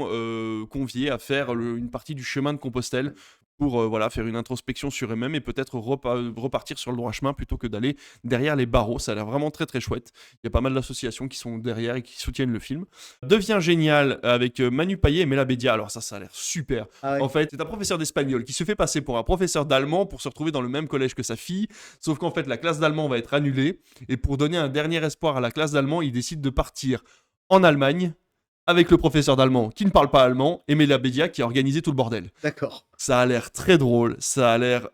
conviés à faire une partie du chemin de Compostelle pour voilà, faire une introspection sur eux-mêmes et peut-être repartir sur le droit chemin plutôt que d'aller derrière les barreaux. Ça a l'air vraiment très très chouette. Il y a pas mal d'associations qui sont derrière et qui soutiennent le film. Devient génial avec Manu Payet et Mela Bédia. Alors ça a l'air super. Ah ouais. En fait, c'est un professeur d'espagnol qui se fait passer pour un professeur d'allemand pour se retrouver dans le même collège que sa fille. Sauf qu'en fait, la classe d'allemand va être annulée. Et pour donner un dernier espoir à la classe d'allemand, il décide de partir en Allemagne avec le professeur d'allemand qui ne parle pas allemand et Mela Bédia qui a organisé tout le bordel. D'accord. Ça a l'air très drôle, ça a l'air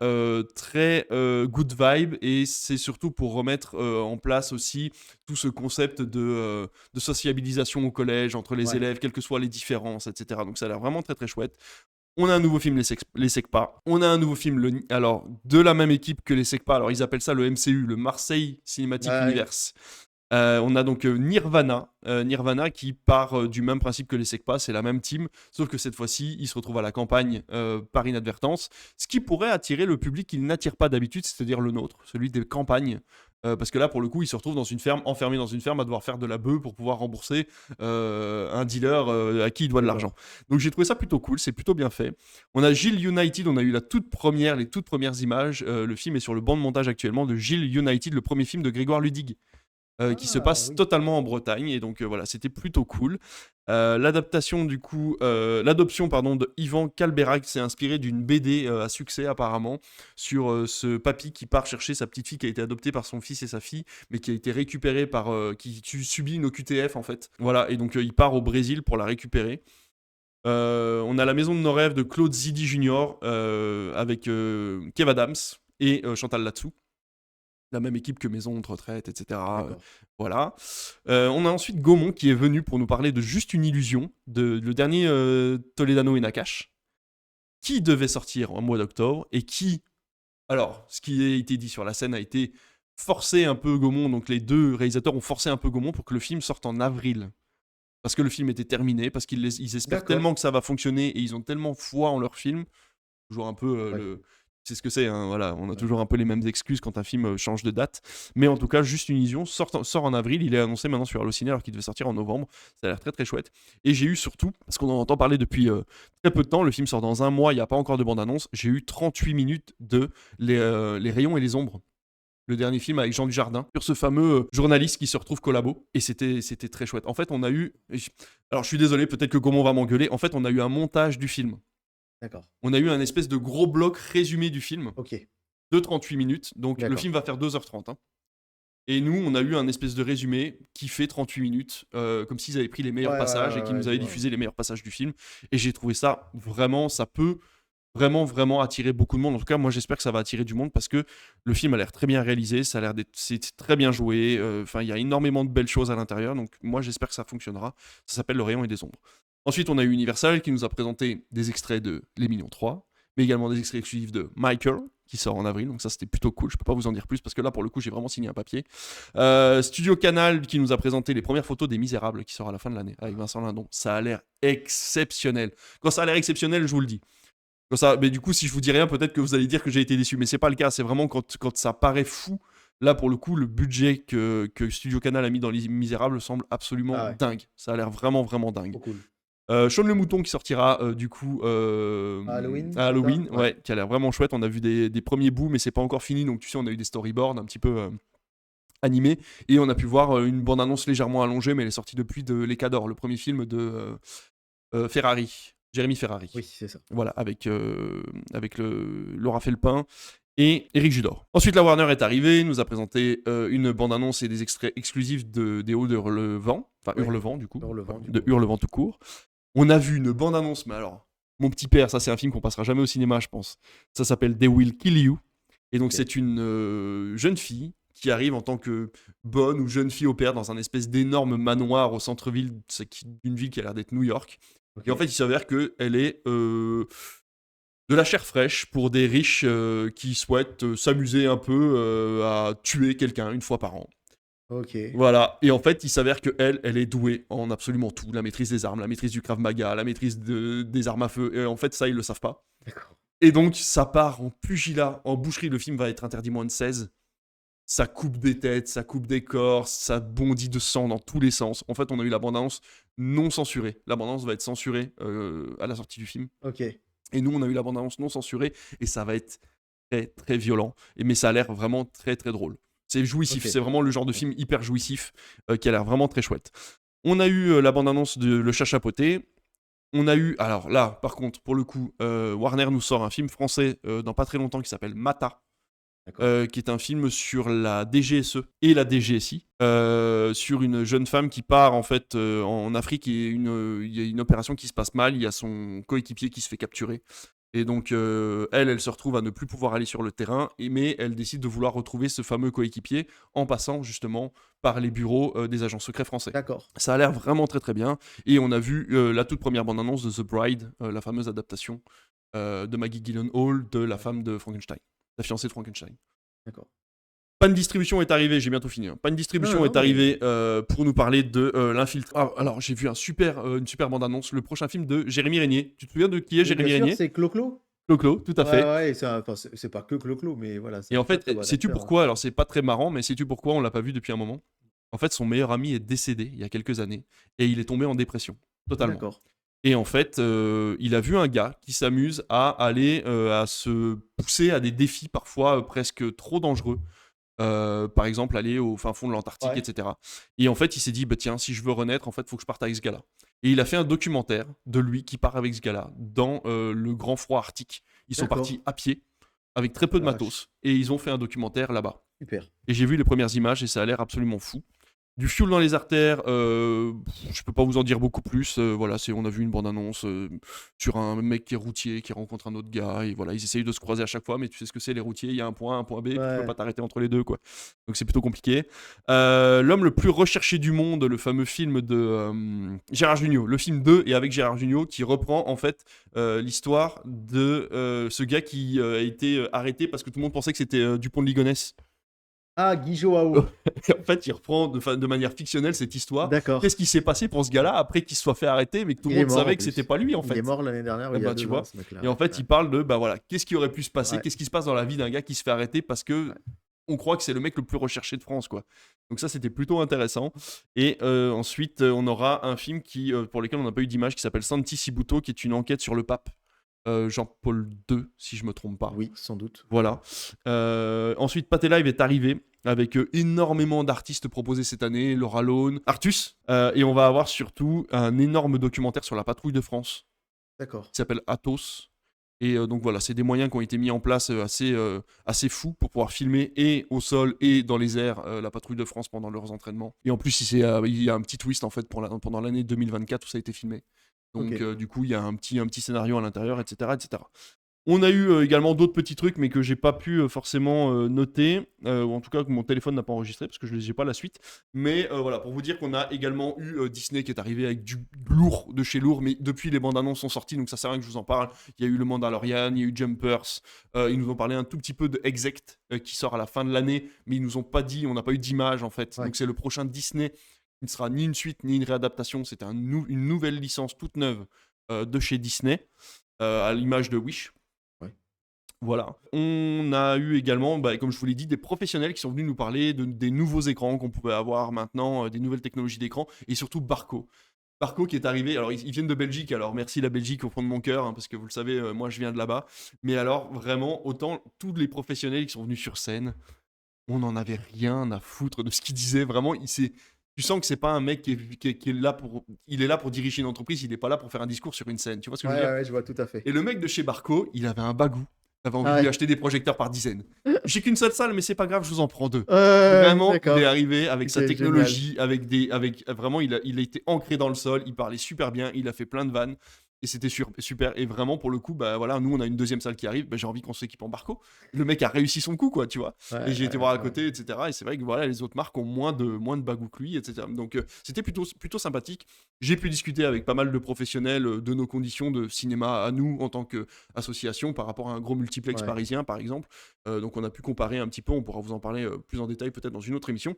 très good vibe et c'est surtout pour remettre en place aussi tout ce concept de sociabilisation au collège entre les Ouais. élèves, quelles que soient les différences, etc. Donc ça a l'air vraiment très très chouette. On a un nouveau film, les Secpa. On a un nouveau film, alors de la même équipe que les Secpa. Alors ils appellent ça le MCU, le Marseille Cinematic Ouais. Universe. On a donc Nirvana qui part du même principe que les Secpa, c'est la même team, sauf que cette fois-ci, ils se retrouvent à la campagne par inadvertance, ce qui pourrait attirer le public qu'ils n'attirent pas d'habitude, c'est-à-dire le nôtre, celui des campagnes. Parce que là, pour le coup, ils se retrouvent dans une ferme, enfermés dans une ferme, à devoir faire de la bœuf pour pouvoir rembourser un dealer à qui il doit de D'accord. l'argent. Donc j'ai trouvé ça plutôt cool, c'est plutôt bien fait. On a Gilles United, on a eu les toutes premières images. Le film est sur le banc de montage actuellement de Gilles United, le premier film de Grégoire Ludig. Qui se passe Oui. totalement en Bretagne et donc voilà, c'était plutôt cool. L'adoption pardon de Yvan Calberac s'est inspirée d'une BD à succès apparemment sur ce papy qui part chercher sa petite fille qui a été adoptée par son fils et sa fille mais qui a été récupérée par qui subit une OQTF en fait. Voilà, et donc il part au Brésil pour la récupérer. On a La Maison de nos rêves de Claude Zidi Junior avec Kev Adams et Chantal Latsou, la même équipe que Maison de retraite, etc. D'accord. Voilà. On a ensuite Gaumont qui est venu pour nous parler de Juste une illusion, le dernier Toledano et Nakash, qui devait sortir en mois d'octobre et qui, alors, ce qui a été dit sur la scène a été forcé un peu Gaumont, donc les deux réalisateurs ont forcé un peu Gaumont pour que le film sorte en avril. Parce que le film était terminé, parce qu'ils espèrent D'accord. tellement que ça va fonctionner et ils ont tellement foi en leur film Toujours un peu Ouais, c'est ce que c'est, hein, voilà, on a ouais. toujours un peu les mêmes excuses quand un film change de date. Mais en tout cas, Juste une illusion sort en avril. Il est annoncé maintenant sur Allociné alors qu'il devait sortir en novembre. Ça a l'air très très chouette. Et j'ai eu surtout, parce qu'on en entend parler depuis très peu de temps, le film sort dans un mois, il n'y a pas encore de bande-annonce. J'ai eu 38 minutes de les rayons et les ombres. Le dernier film avec Jean Dujardin, sur ce fameux journaliste qui se retrouve collabo. Et c'était très chouette. En fait, on a eu. Alors, je suis désolé, peut-être que Gaumont va m'engueuler. En fait, on a eu un montage du film. D'accord. On a eu un espèce de gros bloc résumé du film OK. de 38 minutes. Donc, le D'accord. film va faire 2h30. Hein. Et nous, on a eu un espèce de résumé qui fait 38 minutes, comme s'ils avaient pris les Ouais, meilleurs ouais, passages et ouais, qui ouais, nous je avaient vois, ouais. diffusé les meilleurs passages du film. Et j'ai trouvé ça vraiment, ça peut vraiment, vraiment attirer beaucoup de monde. En tout cas, moi, j'espère que ça va attirer du monde parce que le film a l'air très bien réalisé, ça a l'air d'être c'est très bien joué. Enfin, il y a énormément de belles choses à l'intérieur. Donc, moi, j'espère que ça fonctionnera. Ça s'appelle Le Rayon et des Ombres. Ensuite, on a eu Universal qui nous a présenté des extraits de Les Millions 3, mais également des extraits exclusifs de Michael qui sort en avril. Donc, ça, c'était plutôt cool. Je peux pas vous en dire plus parce que là, pour le coup, j'ai vraiment signé un papier. Studio Canal qui nous a présenté les premières photos des Misérables qui sort à la fin de l'année avec Vincent Lindon. Ça a l'air exceptionnel. Quand ça a l'air exceptionnel, je vous le dis. Quand ça, mais du coup, si je vous dis rien, peut-être que vous allez dire que j'ai été déçu. Mais c'est pas le cas. C'est vraiment quand ça paraît fou. Là, pour le coup, le budget que Studio Canal a mis dans Les Misérables semble absolument Ah ouais, dingue. Ça a l'air vraiment, vraiment dingue. trop cool. Shaun le Mouton qui sortira du coup Halloween, à c'est ça? Halloween, Ouais. ouais, qui a l'air vraiment chouette. On a vu des premiers bouts, mais c'est pas encore fini. Donc tu sais, on a eu des storyboards un petit peu animés et on a pu voir une bande-annonce légèrement allongée, mais elle est sortie depuis de Les Cadors, le premier film de Ferrari, Jérémy Ferrari. Oui, c'est ça. Voilà, avec Laura Felpin et Éric Judor. Ensuite, la Warner est arrivée, nous a présenté une bande-annonce et des extraits exclusifs des Hauts de Hurlevent, enfin Oui, Hurlevent du coup, Hurlevent, du de coup. Hurlevent tout court. On a vu une bande-annonce, mais alors, mon petit père, ça c'est un film qu'on passera jamais au cinéma, je pense. Ça s'appelle They Will Kill You. Et donc, OK. c'est une jeune fille qui arrive en tant que bonne ou jeune fille au père dans un espèce d'énorme manoir au centre-ville d'une ville qui a l'air d'être New York. Et en OK. fait, il s'avère qu'elle est de la chair fraîche pour des riches qui souhaitent s'amuser un peu à tuer quelqu'un une fois par an. OK. Voilà, et en fait, il s'avère que elle est douée en absolument tout. La maîtrise des armes, la maîtrise du Krav Maga, la maîtrise des armes à feu. Et en fait, ça, ils le savent pas. D'accord. Et donc, ça part en pugilat, en boucherie. Le film va être interdit moins de 16. Ça coupe des têtes, ça coupe des corps, ça bondit de sang dans tous les sens. En fait, on a eu la bande-annonce non censurée. La bande-annonce va être censurée à la sortie du film. OK. Et nous, on a eu la bande-annonce non censurée et ça va être très, très violent. Mais ça a l'air vraiment très, très drôle. C'est jouissif. OK. C'est vraiment le genre de OK. film hyper jouissif qui a l'air vraiment très chouette. On a eu la bande-annonce de Le Chat Chapeauté. On a eu, alors là, par contre, pour le coup, Warner nous sort un film français dans pas très longtemps qui s'appelle Mata. D'accord. Qui est un film sur la DGSE et la DGSI, sur une jeune femme qui part en fait en Afrique et il y a une opération qui se passe mal, il y a son coéquipier qui se fait capturer. Et donc elle se retrouve à ne plus pouvoir aller sur le terrain, mais elle décide de vouloir retrouver ce fameux coéquipier en passant justement par les bureaux des agents secrets français. D'accord. Ça a l'air vraiment très très bien. Et on a vu la toute première bande-annonce de The Bride, la fameuse adaptation de Maggie Gyllenhaal de la Ouais. femme de Frankenstein, la fiancée de Frankenstein. D'accord. Pan Distribution est arrivé, j'ai bientôt fini. Hein. Pan Non, non, Distribution est non, mais arrivé pour nous parler de l'infiltré. Ah, alors, j'ai vu une super bande-annonce, le prochain film de Jérémy Régnier. Tu te souviens de qui est oui, bien Jérémy sûr, Régnier? c'est Clo-Clo? Clo-Clo, tout à Ouais, fait. ouais, et enfin, c'est pas que Clo-Clo, mais voilà, c'est Et un en très, fait, très bon sais-tu acteur, hein. pourquoi? Alors, c'est pas très marrant, mais sais-tu pourquoi on l'a pas vu depuis un moment? En fait, son meilleur ami est décédé il y a quelques années et il est tombé en dépression, totalement. D'accord. Et en fait, il a vu un gars qui s'amuse à aller à se pousser à des défis parfois presque trop dangereux. Par exemple, aller au fin fond de l'Antarctique, Ouais. etc. Et en fait, il s'est dit, bah tiens, si je veux renaître, en fait, il faut que je parte avec ce gars-là. Et il a fait un documentaire de lui qui part avec ce gars-là dans le grand froid arctique. Ils sont D'accord. partis à pied, avec très peu de La vache. matos, et ils ont fait un documentaire là-bas. Super. Et j'ai vu les premières images et ça a l'air absolument fou. Du fioul dans les artères, je peux pas vous en dire beaucoup plus. Voilà, on a vu une bande-annonce sur un mec qui est routier, qui rencontre un autre gars, et voilà, ils essayent de se croiser à chaque fois, mais tu sais ce que c'est les routiers, il y a un point A, un point B, puis tu peux Ouais. pas t'arrêter entre les deux, quoi. Donc c'est plutôt compliqué. L'homme le plus recherché du monde, le fameux film de Gérard Jugnot, le film 2, et avec Gérard Jugnot, qui reprend en fait l'histoire de ce gars qui a été arrêté parce que tout le monde pensait que c'était Dupont de Ligonnès. Ah, Guy Joao. Et en fait, il reprend de manière fictionnelle cette histoire. D'accord. Qu'est-ce qui s'est passé pour ce gars-là après qu'il se soit fait arrêter, mais que tout le Il est monde mort en savait que c'était plus. pas lui en Il est fait. mort l'année dernière ou Et il y a bah tu 2 ans, vois. ce mec-là, Et en ouais. fait, Ouais. il parle de bah voilà, qu'est-ce qui aurait pu se passer, Ouais. qu'est-ce qui se passe dans la vie d'un gars qui se fait arrêter parce que Ouais. on croit que c'est le mec le plus recherché de France, quoi. Donc ça, c'était plutôt intéressant. Et ensuite, on aura un film pour lequel on n'a pas eu d'image qui s'appelle Santi Sibuto, qui est une enquête sur le pape Jean-Paul II, si je me trompe pas. Oui, sans doute. Voilà. Ensuite, Pathé Live est arrivé avec énormément d'artistes proposés cette année, Laura Lone, Artus. Et on va avoir surtout un énorme documentaire sur la patrouille de France D'accord. qui s'appelle Athos. Et donc voilà, c'est des moyens qui ont été mis en place assez fous pour pouvoir filmer et au sol et dans les airs la patrouille de France pendant leurs entraînements. Et en plus, il y a un petit twist en fait pendant l'année 2024 où ça a été filmé. Donc Ok. du coup, il y a un petit scénario à l'intérieur, etc., etc. On a eu également d'autres petits trucs, mais que j'ai pas pu forcément noter, ou en tout cas que mon téléphone n'a pas enregistré parce que je n'ai pas la suite. Mais voilà, pour vous dire qu'on a également eu Disney qui est arrivé avec du lourd de chez lourd, mais depuis les bandes annonces sont sorties, donc ça sert à rien que je vous en parle. Il y a eu le Mandalorian, il y a eu Jumpers, ils nous ont parlé un tout petit peu de Exect qui sort à la fin de l'année, mais ils nous ont pas dit, on n'a pas eu d'image en fait. Ouais. Donc c'est le prochain Disney qui ne sera ni une suite ni une réadaptation, c'est une nouvelle licence toute neuve de chez Disney, à l'image de Wish. Voilà. On a eu également, comme je vous l'ai dit, des professionnels qui sont venus nous parler des nouveaux écrans qu'on pouvait avoir maintenant, des nouvelles technologies d'écran, et surtout Barco. Barco qui est arrivé, alors ils viennent de Belgique, alors merci la Belgique au fond de mon cœur, hein, parce que vous le savez, moi je viens de là-bas. Mais alors vraiment, autant tous les professionnels qui sont venus sur scène, on n'en avait rien à foutre de ce qu'ils disaient. Vraiment, tu sens que c'est pas un mec qui est là pour... Il est là pour diriger une entreprise, il n'est pas là pour faire un discours sur une scène. Tu vois ce que je Ouais, veux dire? ouais, je vois tout à fait. Et le mec de chez Barco, il avait un bagou. J'avais envie Ah de lui ouais. acheter des projecteurs par dizaines. J'ai qu'une seule salle, mais c'est pas grave, je vous en prends deux. Ouais, Vraiment, il d'accord. est arrivé avec sa Ok, génial. technologie, vraiment, il a été ancré dans le sol, il parlait super bien, il a fait plein de vannes. Et c'était super. Et vraiment, pour le coup, bah voilà, nous, on a une deuxième salle qui arrive. Bah, j'ai envie qu'on s'équipe en Barco. Le mec a réussi son coup, quoi, tu vois. Ouais, Et j'ai été voir à ouais. côté, etc. Et c'est vrai que voilà, les autres marques ont moins de bagou que lui, etc. Donc, c'était plutôt sympathique. J'ai pu discuter avec pas mal de professionnels de nos conditions de cinéma à nous en tant qu'association par rapport à un gros multiplex Ouais. parisien, par exemple. Donc, on a pu comparer un petit peu. On pourra vous en parler plus en détail peut-être dans une autre émission.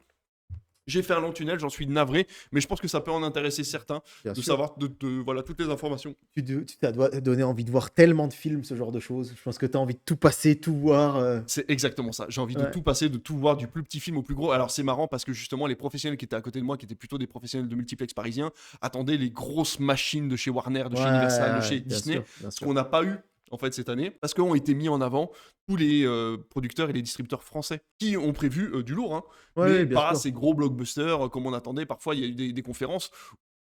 J'ai fait un long tunnel, j'en suis navré, mais je pense que ça peut en intéresser certains Bien de sûr. savoir voilà, toutes les informations. Tu t'as donné envie de voir tellement de films, ce genre de choses. Je pense que tu as envie de tout passer, tout voir. C'est exactement ça. J'ai envie de Ouais. tout passer, de tout voir, du plus petit film au plus gros. Alors c'est marrant parce que justement les professionnels qui étaient à côté de moi, qui étaient plutôt des professionnels de multiplex parisiens, attendaient les grosses machines de chez Warner, de chez Universal, de chez Bien Disney, sûr, bien ce sûr. qu'on n'a pas eu en fait cette année, parce qu'ont été mis en avant tous les producteurs et les distributeurs français qui ont prévu du lourd, hein, Ouais, mais ouais, bien pas sûr. ces gros blockbusters comme on attendait. Parfois il y a eu des conférences.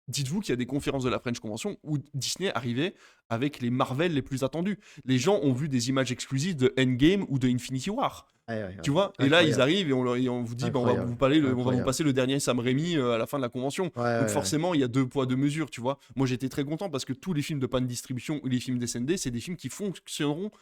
Dites-vous qu'il y a des conférences de la French Convention où Disney arrivait avec les Marvel les plus attendus. Les gens ont vu des images exclusives de Endgame ou de Infinity War. Ouais, ouais, Tu ouais. vois? Et là, ils Incroyable. arrivent et on vous dit, on va Incroyable. on va vous Incroyable. passer le dernier Sam Raimi à la fin de la convention. Ouais, Donc ouais, ouais. forcément, il y a deux poids, deux mesures, tu vois? Moi, j'étais très content parce que tous les films de Pan Distribution ou les films d'SND, c'est des films qui fonctionneront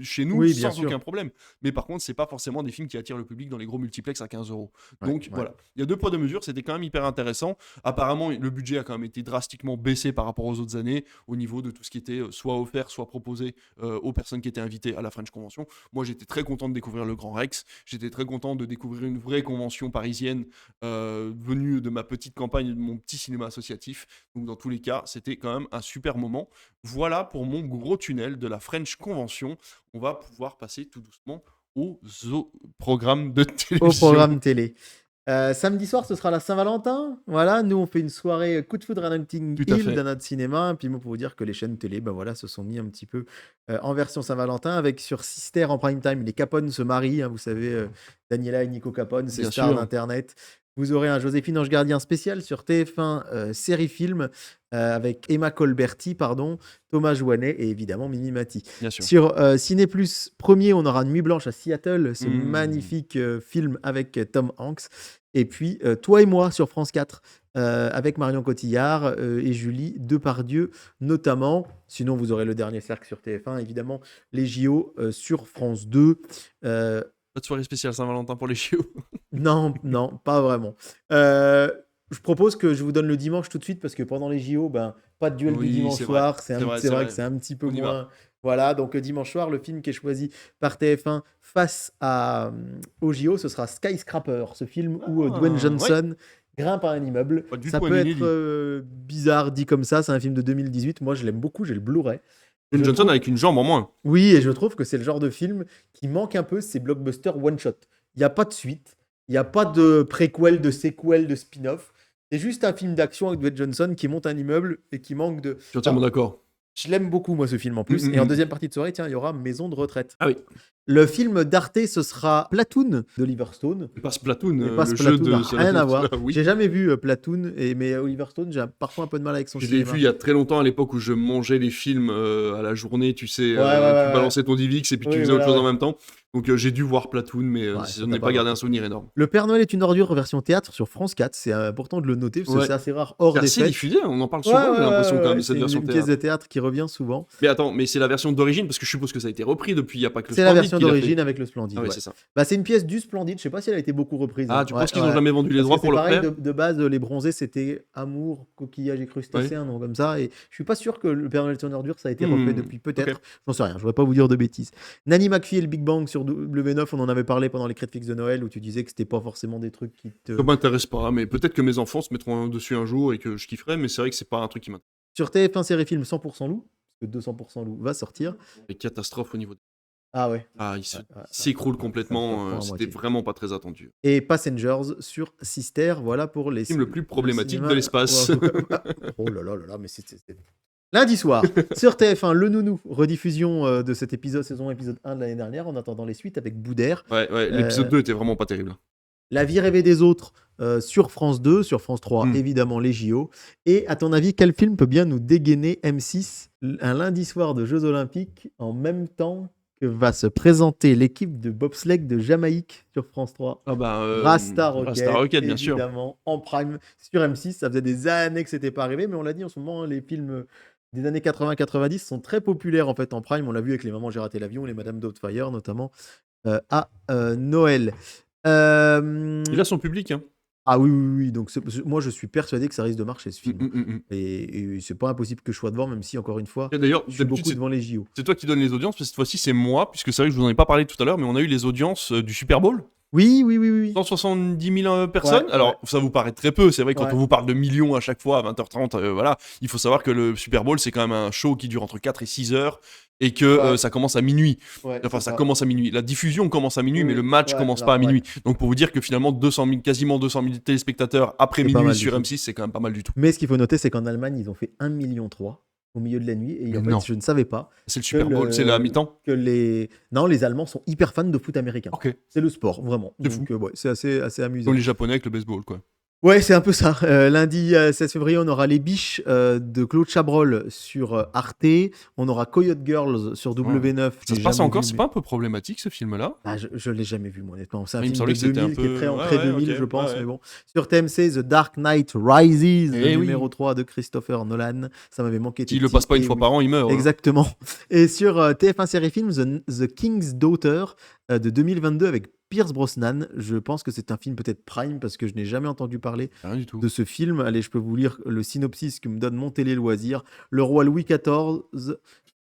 chez nous Oui, bien sans sûr. aucun problème. Mais par contre, c'est pas forcément des films qui attirent le public dans les gros multiplex à 15 euros. Ouais, Donc ouais. voilà, il y a deux poids, deux mesures, c'était quand même hyper intéressant. Apparemment, le budget a quand même été drastiquement baissé par rapport aux autres années au niveau de tout ce qui était soit offert, soit proposé aux personnes qui étaient invitées à la French Convention. Moi, j'étais très content de découvrir le Grand Rex. J'étais très content de découvrir une vraie convention parisienne venue de ma petite campagne et de mon petit cinéma associatif. Donc, dans tous les cas, c'était quand même un super moment. Voilà pour mon gros tunnel de la French Convention. On va pouvoir passer tout doucement au programme de Au télévision. programme télé. Samedi soir, ce sera la Saint-Valentin. Voilà, nous, on fait une soirée coup de foudre à Notting Tout à Hill fait. dans notre cinéma. Puis moi, pour vous dire que les chaînes télé, ben voilà, se sont mis un petit peu en version Saint-Valentin avec sur Sister en prime time. Les Capone se marient, hein, vous savez, Daniela et Nico Capone, ces Bien stars sûr. d'Internet. Vous aurez un Joséphine Ange Gardien spécial sur TF1 série film avec Emma Colberti, pardon, Thomas Jouanet et évidemment Mimi Mati. Bien sûr. Sur Ciné Plus premier, on aura Nuit Blanche à Seattle, ce Mmh. magnifique film avec Tom Hanks. Et puis Toi et moi sur France 4 avec Marion Cotillard et Julie Depardieu notamment. Sinon, vous aurez Le Dernier Cercle sur TF1, évidemment, les JO sur France 2. Pas de soirée spéciale Saint-Valentin pour les chiots. Non, non, pas vraiment. Je propose que je vous donne le dimanche tout de suite parce que pendant les JO, ben, pas de duel du Oui, dimanche c'est vrai. soir. C'est vrai, C'est c'est vrai que vrai. c'est un petit peu On y va. moins. Voilà, donc dimanche soir, le film qui est choisi par TF1 face au JO, ce sera Skyscraper, ce film où Dwayne Ouais, Johnson grimpe à un immeuble. pas du Ça tout un peut être inédit. bizarre dit comme ça, c'est un film de 2018. Moi, je l'aime beaucoup, j'ai le Blu-ray. Et Dwayne je Johnson trouve, avec une jambe en moins. oui, et je trouve que c'est le genre de film qui manque un peu ces blockbusters one-shot. Il n'y a pas de suite, il n'y a pas de préquel, de sequel, de spin-off. C'est juste un film d'action avec Dwayne Johnson qui monte un immeuble et qui manque de. Je suis entièrement Alors, d'accord. je l'aime beaucoup, moi, ce film en Mm, plus. mm, Et en mm. deuxième partie de soirée, tiens, il y aura Maison de retraite. Ah oui, Le film d'Arte, ce sera Platoon d'Oliver Stone. mais pas Splatoon, Mais pas le jeu Splatoon, de rien à voir. oui. J'ai jamais vu Platoon, mais Oliver Stone, j'ai parfois un peu de mal avec son Je l'ai cinéma. vu il y a très longtemps, à l'époque où je mangeais les films à la journée, tu sais, Ouais, ouais, tu ouais. balançais ton DivX et puis tu Oui, faisais autre voilà, chose en ouais. même temps. Donc j'ai dû voir Platoon, mais Ouais, je ça n'ai t'a pas pas gardé un marqué. souvenir énorme. Le Père Noël est une ordure version théâtre sur France 4. C'est important de le noter parce que Ouais. c'est assez rare hors C'est des assez fêtes. diffusé, on en parle Ouais, souvent, ouais, j'ai l'impression ouais, quand même, ouais, de cette c'est version une de pièce théâtre. de théâtre qui revient souvent. Mais attends, mais c'est la version d'origine, parce que je suppose que ça a été repris depuis, il n'y a pas que le C'est la Splendid version qui l'a fait. d'origine avec le Splendid. Ah oui, Ouais. c'est ça. Bah, c'est une pièce du Splendid. Je sais pas si elle a été beaucoup reprise. Ah, Hein. tu Ouais, penses qu'ils n'ont ouais. jamais vendu les Parce droits que pour c'est le pareil, refaire? de base, les bronzés, c'était Amour, coquillage et crustacés, Ouais. un nom comme ça. Et je suis pas sûr que le Père Noël est une ordure, ça a été refait depuis. Ok. Peut-être. J'en sais rien. Je voudrais pas vous dire de bêtises. Nanny McPhee et le Big Bang sur W9, on en avait parlé pendant les critiques de Noël où tu disais que c'était pas forcément des trucs qui Ça te. m'intéresse pas, mais peut-être que mes enfants se mettront dessus un jour et que je kifferai, mais c'est vrai que c'est pas un truc qui m'intéresse. Sur TF1 série film 100% loup, parce que 200% loup va sortir. Les catastrophes au niveau de... Ah ouais. Ah, il Ouais, ouais, ouais, s'écroule ouais, ça me complètement, surprend à c'était moitié. vraiment pas très attendu. Et Passengers sur Sister, voilà pour les Le film le plus problématique cinéma. de l'espace. Ouais, en tout cas, oh là là là là, mais lundi soir, sur TF1, Le Nounou, rediffusion de cet épisode, saison épisode 1 de l'année dernière, en attendant les suites avec Boudère. Ouais, l'épisode 2 était vraiment pas terrible. La vie rêvée des autres sur France 2, sur France 3, Mm. évidemment les JO. Et à ton avis, quel film peut bien nous dégainer M6 un lundi soir de Jeux Olympiques en même temps que va se présenter l'équipe de bobsleigh de Jamaïque sur France 3? Ah bah, Rasta Rocket, Rocket, bien sûr. évidemment, en prime sur M6. Ça faisait des années que c'était pas arrivé, mais on l'a dit en ce moment, hein, les films des années 80-90 sont très populaires en fait en prime. On l'a vu avec les Mamans j'ai raté l'avion, les Madame Doubtfire notamment à Noël. Il a son public, hein. Ah oui, oui, oui. Donc moi je suis persuadé que ça risque de marcher ce film. Mm. Et c'est pas impossible que je sois devant, même si encore une fois, Et d'ailleurs, je suis d'habitude, beaucoup devant les JO. c'est toi qui donnes les audiences, mais cette fois-ci, c'est moi, puisque c'est vrai que je vous en ai pas parlé tout à l'heure, mais on a eu les audiences du Super Bowl. Oui, oui, oui, oui. 170 000 personnes. Ouais, Alors, ça vous paraît très peu. C'est vrai, quand Ouais. on vous parle de millions à chaque fois à 20h30, voilà, il faut savoir que le Super Bowl, c'est quand même un show qui dure entre 4 et 6 heures et que Ouais. ça commence à minuit. Ouais, Enfin, c'est ça ça. commence à minuit. La diffusion commence à minuit, Oui, mais le oui. match Ouais, commence alors, pas à ouais. minuit. Donc, pour vous dire que finalement, quasiment 200 000 téléspectateurs après C'est pas minuit mal sur du tout. M6, c'est quand même pas mal du tout. Mais ce qu'il faut noter, c'est qu'en Allemagne, ils ont fait 1,3 million au milieu de la nuit. Et Mais en non. fait, je ne savais pas C'est le Super Bowl, c'est la mi-temps. que les Allemands sont hyper fans de foot américain. Ok. C'est le sport, vraiment. C'est Donc, ouais, c'est assez amusant. Comme les Japonais avec le baseball, quoi. Ouais, c'est un peu ça. Lundi 16 février, on aura Les Biches de Claude Chabrol sur Arte. On aura Coyote Girls sur W9. Ça se J'ai passe jamais encore, vu, c'est mais- pas un peu problématique ce film-là? Ah, je l'ai jamais vu, moi, honnêtement. C'est un Il me film semblait de que c'était 2000 un qui est peu- très ouais, entrée ouais, 2000, ok, je pense. ouais. Mais bon. Sur TMC, The Dark Knight Rises, Eh le oui. numéro 3 de Christopher Nolan. Ça m'avait manqué. S'il le passe pas une fois par an, il meurt. hein. Exactement. Et sur TF1 série film, The King's Daughter de 2022 avec Pierce Brosnan. Je pense que c'est un film peut-être prime parce que je n'ai jamais entendu parler Rien du tout. de ce film. Allez, je peux vous lire le synopsis que me donne mon télé loisir. Le roi Louis XIV,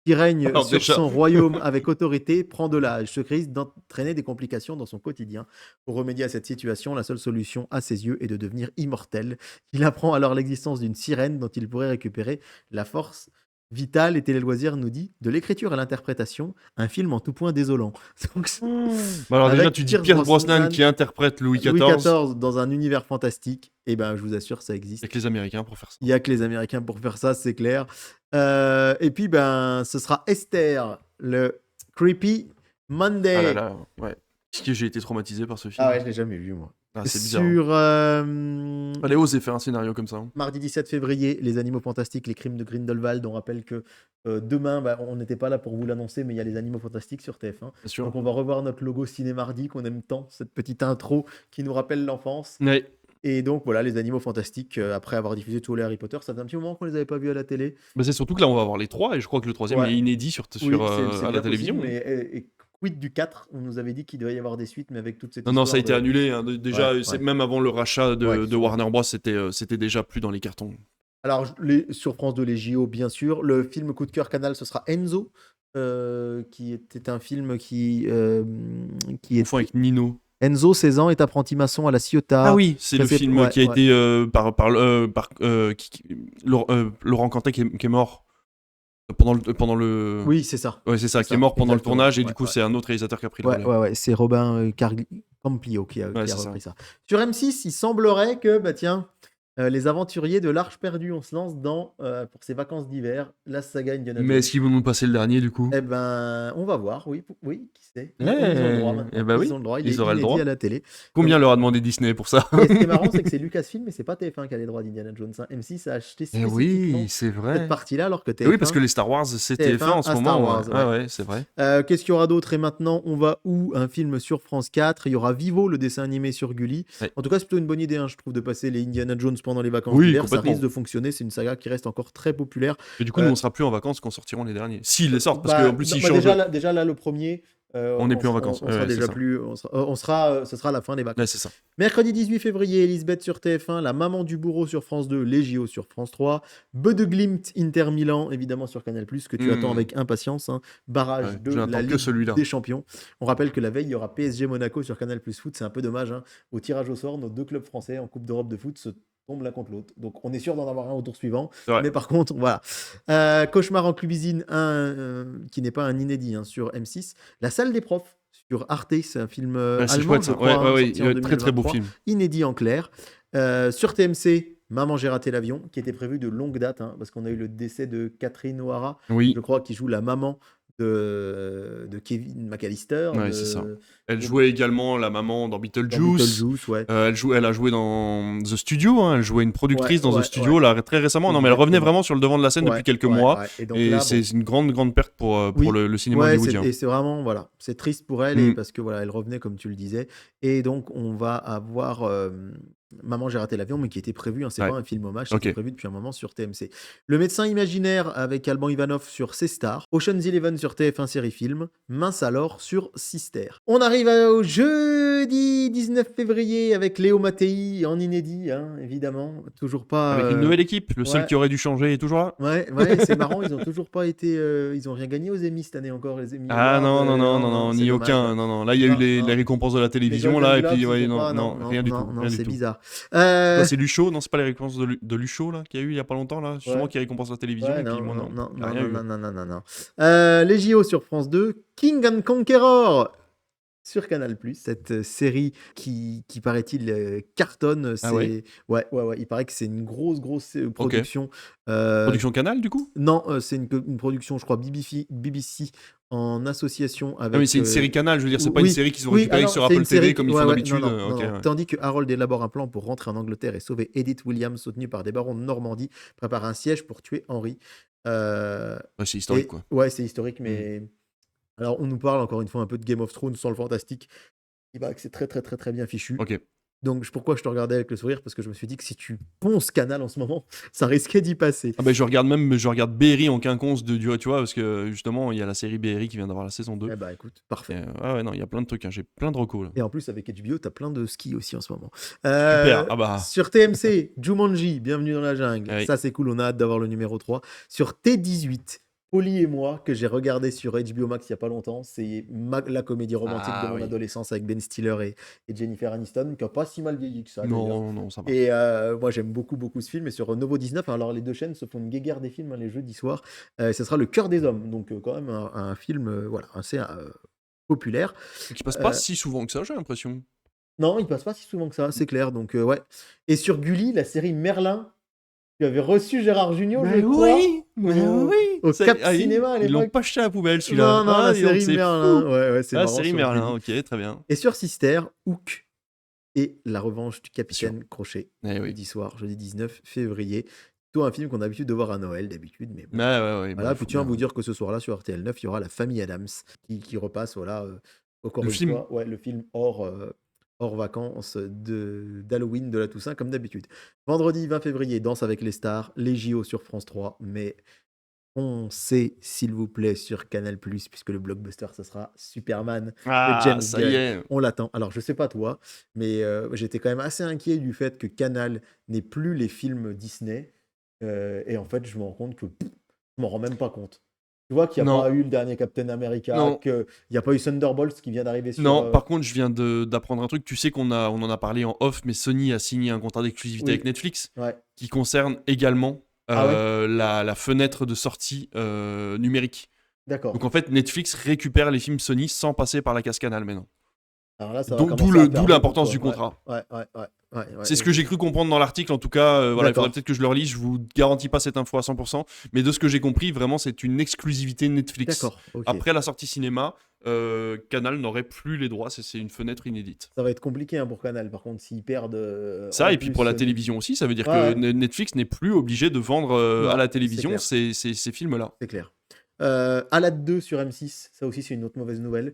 qui règne Alors, sur déjà- son royaume avec autorité, prend de l'âge, se risque d'entraîner des complications dans son quotidien. Pour remédier à cette situation, la seule solution à ses yeux est de devenir immortel. Il apprend alors l'existence d'une sirène dont il pourrait récupérer la force vitale. Et Télé Loisirs nous dit de l'écriture à l'interprétation, un film en tout point désolant. Donc, Bah alors déjà, Avec tu dis Pierce Pierce Brosnan Brosnan, qui interprète Louis XIV. Louis XIV dans un univers fantastique, et ben je vous assure, ça existe. Avec les Américains pour faire ça. Il n'y a que les Américains pour faire ça, c'est clair. Et puis, ben, ce sera Esther, le Creepy Monday. Ah là là, ouais. Est-ce que j'ai été traumatisé par ce film? Ah ouais, je l'ai jamais vu, moi. Ah, c'est bizarre. Sur Fallait oser faire un scénario comme ça. hein. mardi 17 février, Les Animaux Fantastiques, les crimes de Grindelwald. On rappelle que demain, bah, on n'était pas là pour vous l'annoncer, mais il y a Les Animaux Fantastiques sur TF1. Bien sûr. Donc on va revoir notre logo Ciné Mardi qu'on aime tant, cette petite intro qui nous rappelle l'enfance. Ouais. Et donc voilà, Les Animaux Fantastiques, après avoir diffusé tous les Harry Potter, ça fait un petit moment qu'on les avait pas vus à la télé. Bah, c'est surtout que là, on va avoir les trois, et je crois que le troisième Ouais. est inédit sur, Oui, c'est à bien la télévision. possible, mais et quid du 4? On nous avait dit qu'il devait y avoir des suites, mais avec toute cette Non, ça a histoire été de- annulé. hein. Déjà, Ouais, c'est ouais. même avant le rachat de, Ouais, de super. Warner Bros, c'était déjà plus dans les cartons. Alors, sur France 2, les JO, bien sûr. Le film coup de cœur Canal, ce sera Enzo qui était un film qui Confond était avec Nino. Enzo, 16 ans, est apprenti maçon à la Ah Ciotat. oui, c'est le Classé film ouais, qui a ouais. été Laurent Cantet qui est mort pendant le. Oui, c'est ça. Ouais, c'est ça, C'est qui est ça, mort pendant le exactement. tournage et du Ouais, coup, ouais. c'est un autre réalisateur qui a pris le Ouais, relais. ouais, ouais, c'est Robin Campillo qui Ouais, a c'est ça. repris ça. Sur M6, il semblerait que, bah tiens, les aventuriers de l'Arche perdue, on se lance pour ces vacances d'hiver, la saga Indiana Mais Jones. est-ce qu'ils vont nous passer le dernier du coup? Eh ben, on va voir, oui, oui, qui sait. Ils ont le droit Eh maintenant. bah Ils oui, ont le droit, il est ils auraient le inédit à droit. la télé. Donc, Combien leur a demandé Disney pour ça? et ce qui est marrant, c'est que c'est Lucasfilm, mais c'est pas TF1 qui a les droits d'Indiana Jones, hein. M6 a acheté Eh oui, spécifiquement c'est cette vrai. partie-là, alors que Eh oui, parce que TF1 les Star Wars, c'est TF1 TF1 en ce à Star moment. Ouais, Wars, ah ouais. ouais, c'est vrai. Qu'est-ce qu'il y aura d'autre? Et maintenant, on va où? Un film sur France 4. Il y aura Vivo, le dessin animé sur Gulli. Ouais. En tout cas, c'est plutôt une bonne idée, hein, je trouve, de passer les Indiana Jones pendant les vacances Oui, d'hiver. Ça complètement. risque de fonctionner. C'est une saga qui reste encore très populaire. Et du coup, nous, on sera plus en vacances quand sortiront les derniers. S'ils les sortent, parce qu'en plus, Non, ils bah changent. déjà là, le premier, On n'est plus en vacances. on Ouais, sera ouais, c'est déjà ça. plus. Ce sera la fin des vacances. Ouais, c'est ça. Mercredi 18 février, Elisabeth sur TF1, La maman du bourreau sur France 2, Les JO sur France 3, Bodeglimt Inter Milan, évidemment sur Canal+, que tu attends avec impatience, hein. Barrage Ouais, de je la n'attends que Ligue celui-là. des Champions. On rappelle que la veille, il y aura PSG Monaco sur Canal+ Foot, c'est un peu dommage, hein. Au tirage au sort, nos deux clubs français en Coupe d'Europe de foot se tombent l'un contre l'autre. Donc on est sûr d'en avoir un au tour suivant. C'est vrai. Mais par contre, voilà. Cauchemar en cuisine, qui n'est pas un inédit, hein, sur M6. La salle des profs sur Arte, c'est un film Ouais, c'est allemand, chouette je ça. crois, Ouais, ouais, hein, ouais. sorti en Très très beau 2023, film. inédit en clair. Sur TMC, Maman, j'ai raté l'avion, qui était prévu de longue date, hein, parce qu'on a eu le décès de Catherine O'Hara, Oui. je crois, qui joue la maman de Kevin McAllister, Ouais, c'est ça. Elle de- jouait également la maman dans dans Beetlejuice. Beetlejuice, ouais. Elle a joué dans The Studio. Hein. Elle jouait une productrice dans The Studio ouais, là très récemment. Non, mais elle revenait exactement. vraiment sur le devant de la scène depuis quelques mois. Ouais. Et donc Et là, c'est bon, une grande perte pour oui, le cinéma ouais, hollywoodien. et c'est vraiment, voilà, c'est triste pour elle, et parce que voilà, elle revenait comme tu le disais. Et donc, on va avoir Maman, j'ai raté l'avion, mais qui était prévu, hein, c'est Ouais. pas un film hommage, c'était Ok. prévu depuis un moment sur TMC. Le médecin imaginaire avec Alban Ivanov sur C-Star. Ocean's Eleven sur TF1 Série Film. Mince alors sur Sister. On arrive au jeudi 19 février avec Léo Mattei en inédit, hein, évidemment. Toujours pas. Avec une nouvelle équipe. Le seul ouais. qui aurait dû changer est toujours là. Ouais, c'est marrant, ils ont toujours pas été. Ils ont rien gagné aux Emmy cette année encore, les Emmy Ah Awards. non, C'est ni dommage, aucun. hein. Non. Là, il y a eu Non, les non. récompenses de la Les télévision Golden là, et Globes, puis ils ouais, ont pas. non, rien du tout. Non, Rien du c'est tout. bizarre. Quoi, c'est Luchot? Non, c'est pas les récompenses de Luchot là qu'il y a eu il y a pas longtemps là, justement Ouais. qui récompense la télévision. Ouais, Et puis moi non, il y a rien eu. non. Les JO sur France 2, King and Conqueror sur Canal+, cette série qui paraît-il cartonne. Ah ouais? Ouais, il paraît que c'est une grosse production. Production Canal du coup? Non, c'est une production, je crois, BBC en association Ah mais avec. c'est une série Canal, je veux dire, c'est pas une Oui, série qu'ils ont oui, récupérée alors sur c'est Apple une série TV comme ils ouais, font ouais, d'habitude. non. Ok, ouais. Tandis que Harold élabore un plan pour rentrer en Angleterre et sauver Edith Williams, soutenue par des barons de Normandie, prépare un siège pour tuer Henri. Ouais, c'est historique quoi. Ouais, c'est historique, mais alors on nous parle encore une fois un peu de Game of Thrones sans le fantastique. Il paraît que c'est très bien fichu. Ok. Donc pourquoi je te regardais avec le sourire? Parce que je me suis dit que si tu ponces Canal en ce moment, ça risquait d'y passer. Ah bah je regarde Berry en quinconce tu vois, parce que justement il y a la série Berry qui vient d'avoir la saison 2. Eh bah écoute, parfait. Ouais, non, il y a plein de trucs, hein. J'ai plein de recos là. Et en plus, avec HBO, t'as plein de ski aussi en ce moment. Super, ah bah. Sur TMC, Jumanji, Bienvenue dans la jungle. Ah oui. Ça, c'est cool, on a hâte d'avoir le numéro 3. Sur T18, Polly et moi, que j'ai regardé sur HBO Max il y a pas longtemps. C'est la comédie romantique de mon adolescence avec Ben Stiller et Jennifer Aniston, qui a pas si mal vieilli que ça. d'ailleurs. Non, ça va. Et moi, j'aime beaucoup ce film. Et sur Novo 19, alors les deux chaînes se font une guéguerre des films, hein, les jeudis soirs. Ce sera Le Cœur des Hommes. Donc, quand même, un film voilà, assez populaire. Qui passe pas si souvent que ça, j'ai l'impression. Non, il passe pas si souvent que ça, c'est clair. Donc, ouais. Et sur Gulli, la série Merlin, tu avais reçu Gérard Jugnot, je crois. Au Cap Cinéma à Ils l'ont l'époque. pas jeté à la poubelle celui-là. Non, la dis donc, série c'est Merlin. fou. Ouais, c'est La marrant. série sur Merlin, Gulli. ok, très bien. Et sur Sister, Hook et La revanche du capitaine Crochet. Eh oui. Jeudi soir, jeudi 19 février. Plutôt un film qu'on a l'habitude de voir à Noël d'habitude. Mais bon. Ouais. Voilà, bah, puis faut tiens, bien. vous dire que ce soir-là, sur RTL 9, il y aura La Famille Adams qui repasse, voilà, encore Le une film. fois. Ouais, le film hors vacances d'Halloween de la Toussaint, comme d'habitude. Vendredi 20 février, Danse avec les stars, les JO sur France 3, mais on sait, s'il vous plaît, sur Canal+, puisque le blockbuster, ça sera Superman de James Ça y Gunn. est. On l'attend. Alors, je sais pas toi, mais j'étais quand même assez inquiet du fait que Canal n'ait plus les films Disney. Et en fait, je me rends compte que je m'en rends même pas compte. Tu vois qu'il n'y a Non, pas eu le dernier Captain America, non, qu'il n'y a pas eu Thunderbolts qui vient d'arriver sur. non. Par contre, je viens d'apprendre un truc. Tu sais on en a parlé en off, mais Sony a signé un contrat d'exclusivité avec Oui, Netflix ouais. qui concerne également Ah ouais? la fenêtre de sortie numérique. D'accord. Donc en fait, Netflix récupère les films Sony sans passer par la casse Canal maintenant. Alors là, ça va Donc d'où commencer à d'où faire beaucoup, l'importance quoi. du Ouais, contrat. ouais, ouais, ouais, ouais, C'est ce que j'ai cru comprendre dans l'article, en tout cas, voilà, il faudrait D'accord, peut-être que je le relise, je vous garantis pas cette info à 100%, mais de ce que j'ai compris, vraiment, c'est une exclusivité Netflix. d'accord, ok. Après la sortie cinéma, Canal n'aurait plus les droits, c'est une fenêtre inédite. Ça va être compliqué hein, pour Canal, par contre, s'ils perdent Ça, en et puis plus pour la Sony. télévision aussi, ça veut dire Ouais, que ouais, Netflix n'est plus obligé de vendre à non, la c'est télévision clair, ces films-là. c'est clair. Alad 2 sur M6, ça aussi c'est une autre mauvaise nouvelle.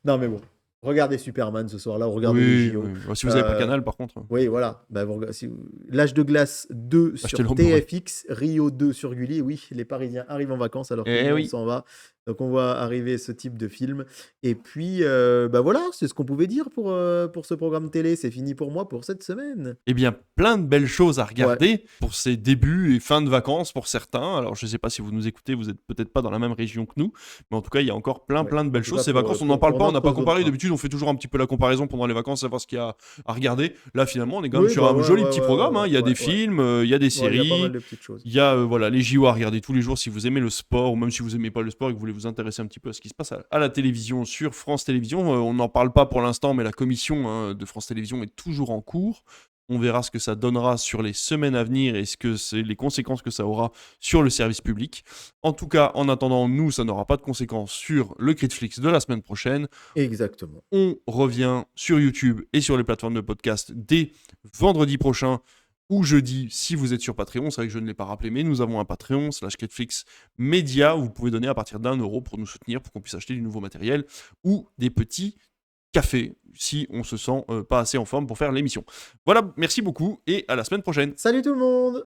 Non mais bon, regardez Superman ce soir-là, ou regardez les Oui, JO. oui. Bah, si vous n'avez pas Euh, Canal, par contre, Oui, voilà. Bah, L'âge de glace 2 achetez sur le Blu-ray. TFX, Rio 2 sur Gulli. Oui, les Parisiens arrivent en vacances alors que Eh nous, on oui. s'en va. Donc, on voit arriver ce type de film. Et puis, bah voilà, c'est ce qu'on pouvait dire pour ce programme télé. C'est fini pour moi pour cette semaine. Eh bien, plein de belles choses à Ouais, regarder pour ces débuts et fins de vacances pour certains. Alors, je ne sais pas si vous nous écoutez, vous n'êtes peut-être pas dans la même région que nous, mais en tout cas, il y a encore plein, ouais. plein de En belles tout choses. cas, Ces vacances, on n'en parle pour pas, on n'a pas notre zone comparé. 1. D'habitude, on fait toujours un petit peu la comparaison pendant les vacances, savoir ce qu'il y a à regarder. Là, finalement, on est quand même Oui, sur bah un ouais, joli ouais, petit ouais, programme, ouais, hein. Il y a ouais, des ouais. films, il y a des Ouais, il y a pas mal séries. de petites choses. Il y a voilà, les JO à regarder tous les jours si vous aimez le sport, ou même si vous aimez pas le sport et que vous voulez vous intéresser un petit peu à ce qui se passe à la télévision sur France Télévisions. On n'en parle pas pour l'instant, mais la commission de France Télévisions est toujours en cours. On verra ce que ça donnera sur les semaines à venir et ce que c'est les conséquences que ça aura sur le service public. En tout cas, en attendant, nous, ça n'aura pas de conséquences sur le Critflix de la semaine prochaine. Exactement. On revient sur YouTube et sur les plateformes de podcast dès vendredi prochain ou jeudi si vous êtes sur Patreon. C'est vrai que je ne l'ai pas rappelé, mais nous avons un Patreon /Critflix Média où vous pouvez donner à partir d'1 € pour nous soutenir, pour qu'on puisse acheter du nouveau matériel ou des petits cafés si on se sent pas assez en forme pour faire l'émission. Voilà, merci beaucoup et à la semaine prochaine. Salut tout le monde!